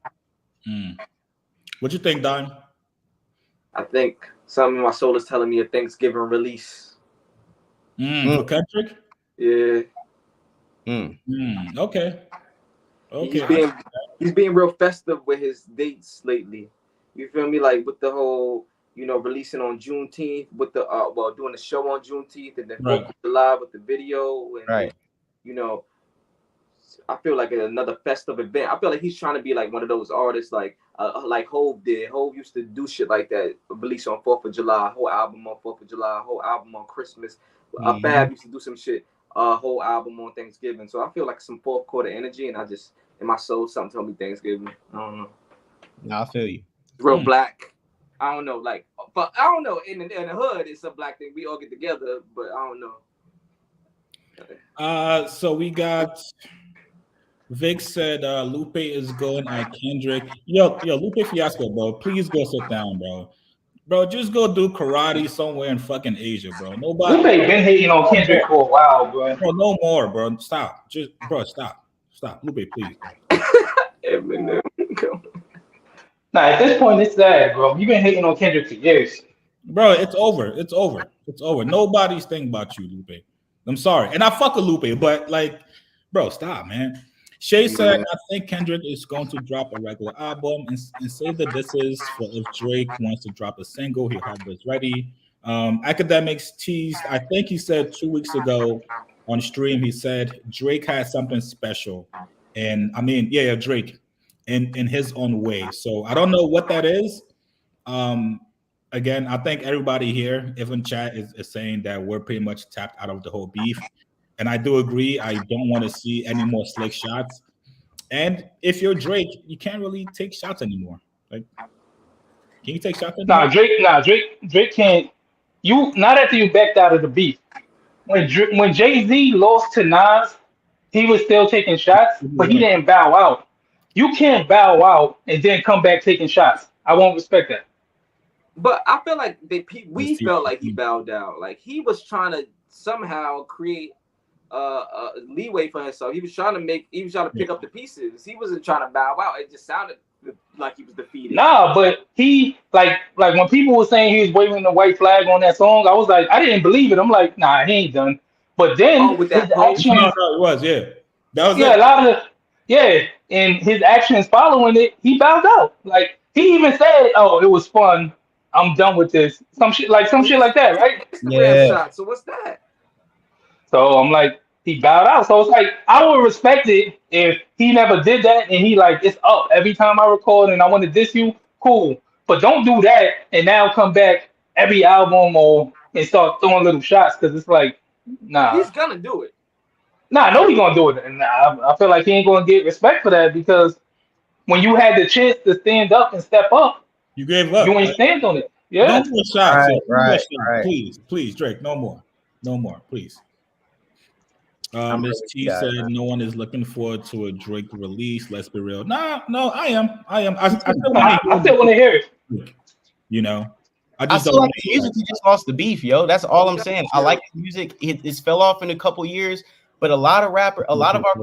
What you think, Don? I think something in my soul is telling me a Thanksgiving release. For Kendrick? Yeah. Okay. He's being real festive with his dates lately. You feel me? Like with the whole, releasing on Juneteenth with the doing the show on Juneteenth and then 4th of July with the video and I feel like another festive event. I feel like he's trying to be like one of those artists like Hov did. Hov used to do shit like that. Release on 4th of July, whole album on 4th of July, whole album on Christmas. Fab used to do some shit, whole album on Thanksgiving. So I feel like some fourth quarter energy, and I just in my soul something told me Thanksgiving. I don't know. No, I feel you. Real black. I don't know, but I don't know. In the hood, it's a black thing. We all get together, but I don't know. So we got. Vic said Lupe is going at Kendrick. Yo, Lupe Fiasco, bro. Please go sit down, bro. Bro, just go do karate somewhere in fucking Asia, bro. Nobody. Lupe been hating on Kendrick for a while, bro. Bro, no more, bro. Stop. Stop. Lupe, please. Nah, at this point, it's sad, bro. You've been hating on Kendrick for years. Bro, it's over. Nobody's thinking about you, Lupe. I'm sorry. And I fuck with Lupe, but like, bro, stop, man. Shay said, I think Kendrick is going to drop a regular album and save the disses for if Drake wants to drop a single, he'll have this ready. Academics teased, I think he said 2 weeks ago, on stream. He said Drake has something special, and I mean, yeah, Drake, in his own way. So I don't know what that is. Um, Again, I think everybody here, even chat, is saying that we're pretty much tapped out of the whole beef, and I do agree. I don't want to see any more slick shots. And if you're Drake, you can't really take shots anymore. Like, can you take shots anymore? Drake can't. You not after you backed out of the beef. When Jay-Z lost to Nas, he was still taking shots, but he didn't bow out. You can't bow out and then come back taking shots. I won't respect that. But I feel like we felt like he bowed out. Like he was trying to somehow create leeway for himself. He was trying to pick up the pieces. He wasn't trying to bow out. It just sounded like he was defeated. Nah, but he like when people were saying he was waving the white flag on that song, I was like, I didn't believe it. I'm like, nah, he ain't done. But then with his that pose? actions, No, it was, yeah. That was yeah, it. a lot of and his actions following it, he bowed out. Like he even said, "Oh, it was fun. I'm done with this." Some shit like that, right? Instagram shot. So what's that? So I'm like, he bowed out. So it's like I would respect it if he never did that and he like it's up every time I record and I want to diss you, cool. But don't do that and now come back every album and start throwing little shots because it's like, nah. He's gonna do it. Nah, I know he's gonna do it. And I feel like he ain't gonna get respect for that because when you had the chance to stand up and step up, you gave up. You ain't stand on it. Yeah. No more shots. Right. Please, Drake, no more, please. Miss T said no one is looking forward to a Drake release. Let's be real. No, I am. I still want to hear it. You know, I still like the music. He just lost the beef, yo. That's all I'm saying. I like the music. It fell off in a couple years, but a lot of our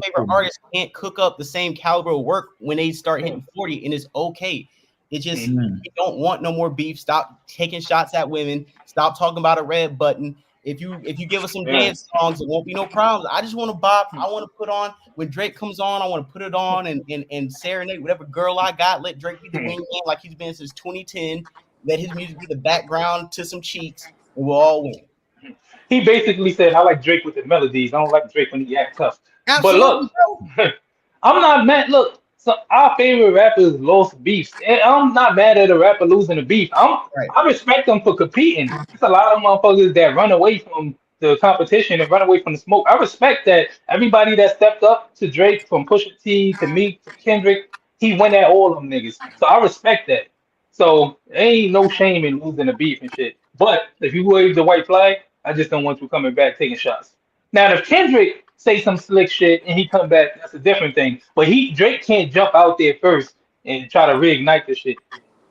favorite artists can't cook up the same caliber of work when they start hitting 40, and it's okay. It's just we don't want no more beef. Stop taking shots at women. Stop talking about a red button. If you give us some dance songs, it won't be no problems. I just want to bop. I want to put on when Drake comes on. I want to put it on and serenade whatever girl I got. Let Drake be the wingman like he's been since 2010. Let his music be the background to some Cheeks, and we'll all win. He basically said, "I like Drake with the melodies. I don't like Drake when he act tough." Absolutely, but look, I'm not mad. Look, so our favorite rappers lost beefs, and I'm not mad at a rapper losing a beef. I respect them for competing. There's a lot of motherfuckers that run away from the competition and run away from the smoke. I respect that everybody that stepped up to Drake, from Pusha T to Meek to Kendrick, he went at all them niggas. So I respect that. So there ain't no shame in losing a beef and shit. But if you wave the white flag, I just don't want you coming back taking shots. Now, if Kendrick say some slick shit and he come back, that's a different thing. But Drake can't jump out there first and try to reignite the shit.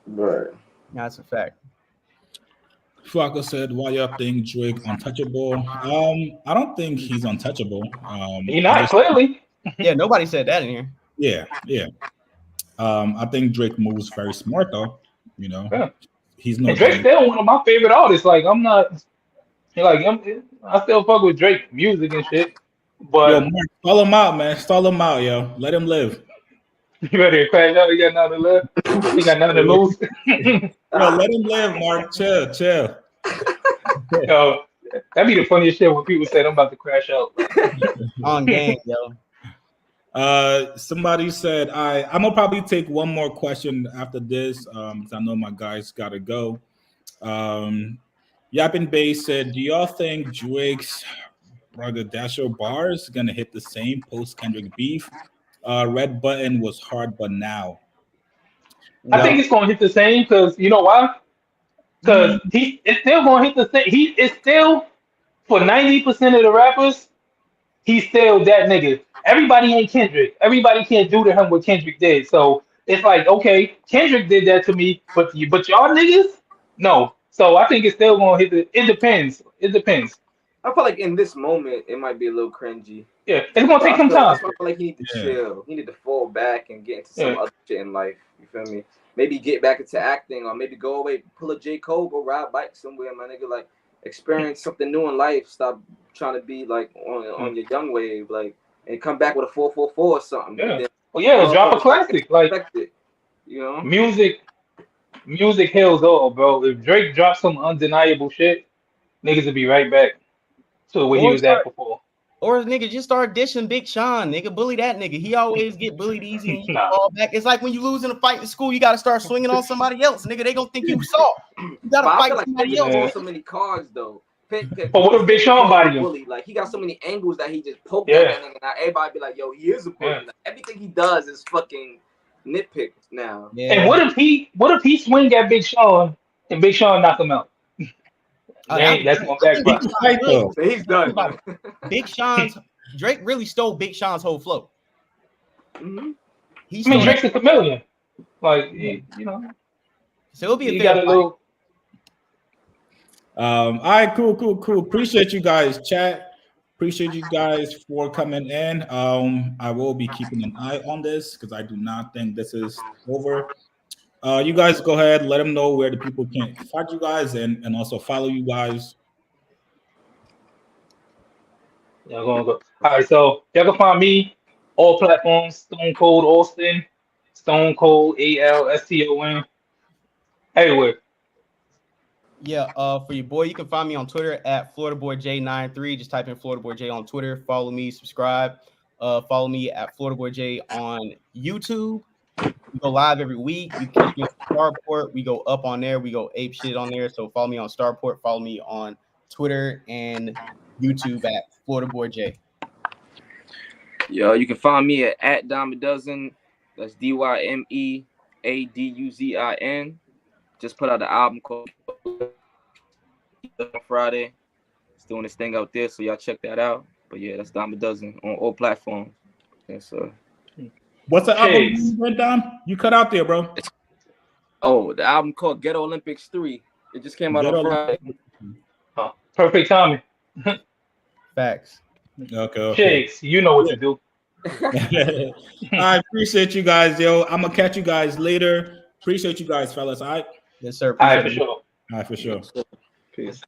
Right. That's a fact. Flocko said, "Why y'all think Drake untouchable?" I don't think he's untouchable. He's not clearly. Yeah, nobody said that in Yeah. here. I think Drake moves very smart though. You know, he's no. And Drake's still one of my favorite artists. Like I'm not. I still fuck with Drake music and shit. But yo, Mark, stall him out, man. Stall him out, yo. Let him live. You ready to crash out? You got nothing to live? You got nothing to lose? Yo, let him live, Mark. Chill. Yo, that'd be the funniest shit when people say I'm about to crash out. On game, yo. Somebody said I'm gonna probably take one more question after this. Because I know my guys gotta go. Yappin Bay said, "Do y'all think Drake's Brother Dasher bars gonna hit the same post Kendrick beef? Red button was hard, but now." I think it's gonna hit the same because you know why? Because it's still gonna hit the same. He is still for 90% of the rappers. He's still that nigga. Everybody ain't Kendrick. Everybody can't do to him what Kendrick did. So it's like, okay, Kendrick did that to me, but y'all niggas, no. So I think it's still gonna hit the. It depends. I feel like in this moment it might be a little cringy. Yeah, it's gonna take some time. I feel like he need to chill. He need to fall back and get into some other shit in life. You feel me? Maybe get back into acting, or maybe go away, pull a J. Cole, go ride bike somewhere, my nigga. Like experience something new in life. Stop trying to be like on your young wave, like, and come back with a 444 or something. Yeah. Then, drop a classic. Like you know, music heals all, bro. If Drake drops some undeniable shit, niggas will be right back to where he was at before. Or nigga, just start dishing Big Sean, nigga. Bully that nigga. He always get bullied easy and you fall back. It's like when you lose in a fight in school, you gotta start swinging on somebody else, nigga. They gonna think you soft. You gotta But I fight feel like somebody Pitt else. just so many cards though. But what if Big Sean body him? Bully? Like he got so many angles that he just poked at that nigga. Now everybody be like, yo, he is a bully. Yeah. Like, everything he does is fucking nitpicked now. Yeah. And what if he swing at Big Sean and Big Sean knock him out? That's going back. So he's done. Big Sean's Drake really stole Big Sean's whole flow. Mm-hmm. I mean, Drake's a chameleon. Like, you know. So it'll be a fair fight. All right, cool. Appreciate you guys, chat. Appreciate you guys for coming in. I will be keeping an eye on this because I do not think this is over. You guys go ahead, let them know where the people can find you guys and also follow you guys. Yeah, I'm gonna go. All right, so y'all can find me all platforms: Stone Cold Austin, Stone Cold ALSTON, everywhere. Yeah, for your boy, you can find me on Twitter at FloridaBoyJ93. Just type in FloridaBoyJ on Twitter. Follow me, subscribe. Follow me at FloridaBoyJ on YouTube. We go live every week. You can catch me on Starport. We go up on there. We go ape shit on there. So follow me on Starport. Follow me on Twitter and YouTube at FloridaBoyJ. Yo, you can find me at DimeADuzin. That's DYMEADUZIN. Just put out the album called Friday. It's doing this thing out there, so y'all check that out. But yeah, that's DimeADuzin on all platforms. Yes, sir. What's the album went down? You cut out there, bro. The album called Ghetto Olympics 3. It just came out on Friday. Oh, perfect timing. Facts. Okay. Chigs, you know what to do. I appreciate you guys, yo. I'm gonna catch you guys later. Appreciate you guys, fellas. All right. Yes, sir. All right, for sure. All right, for sure. Peace.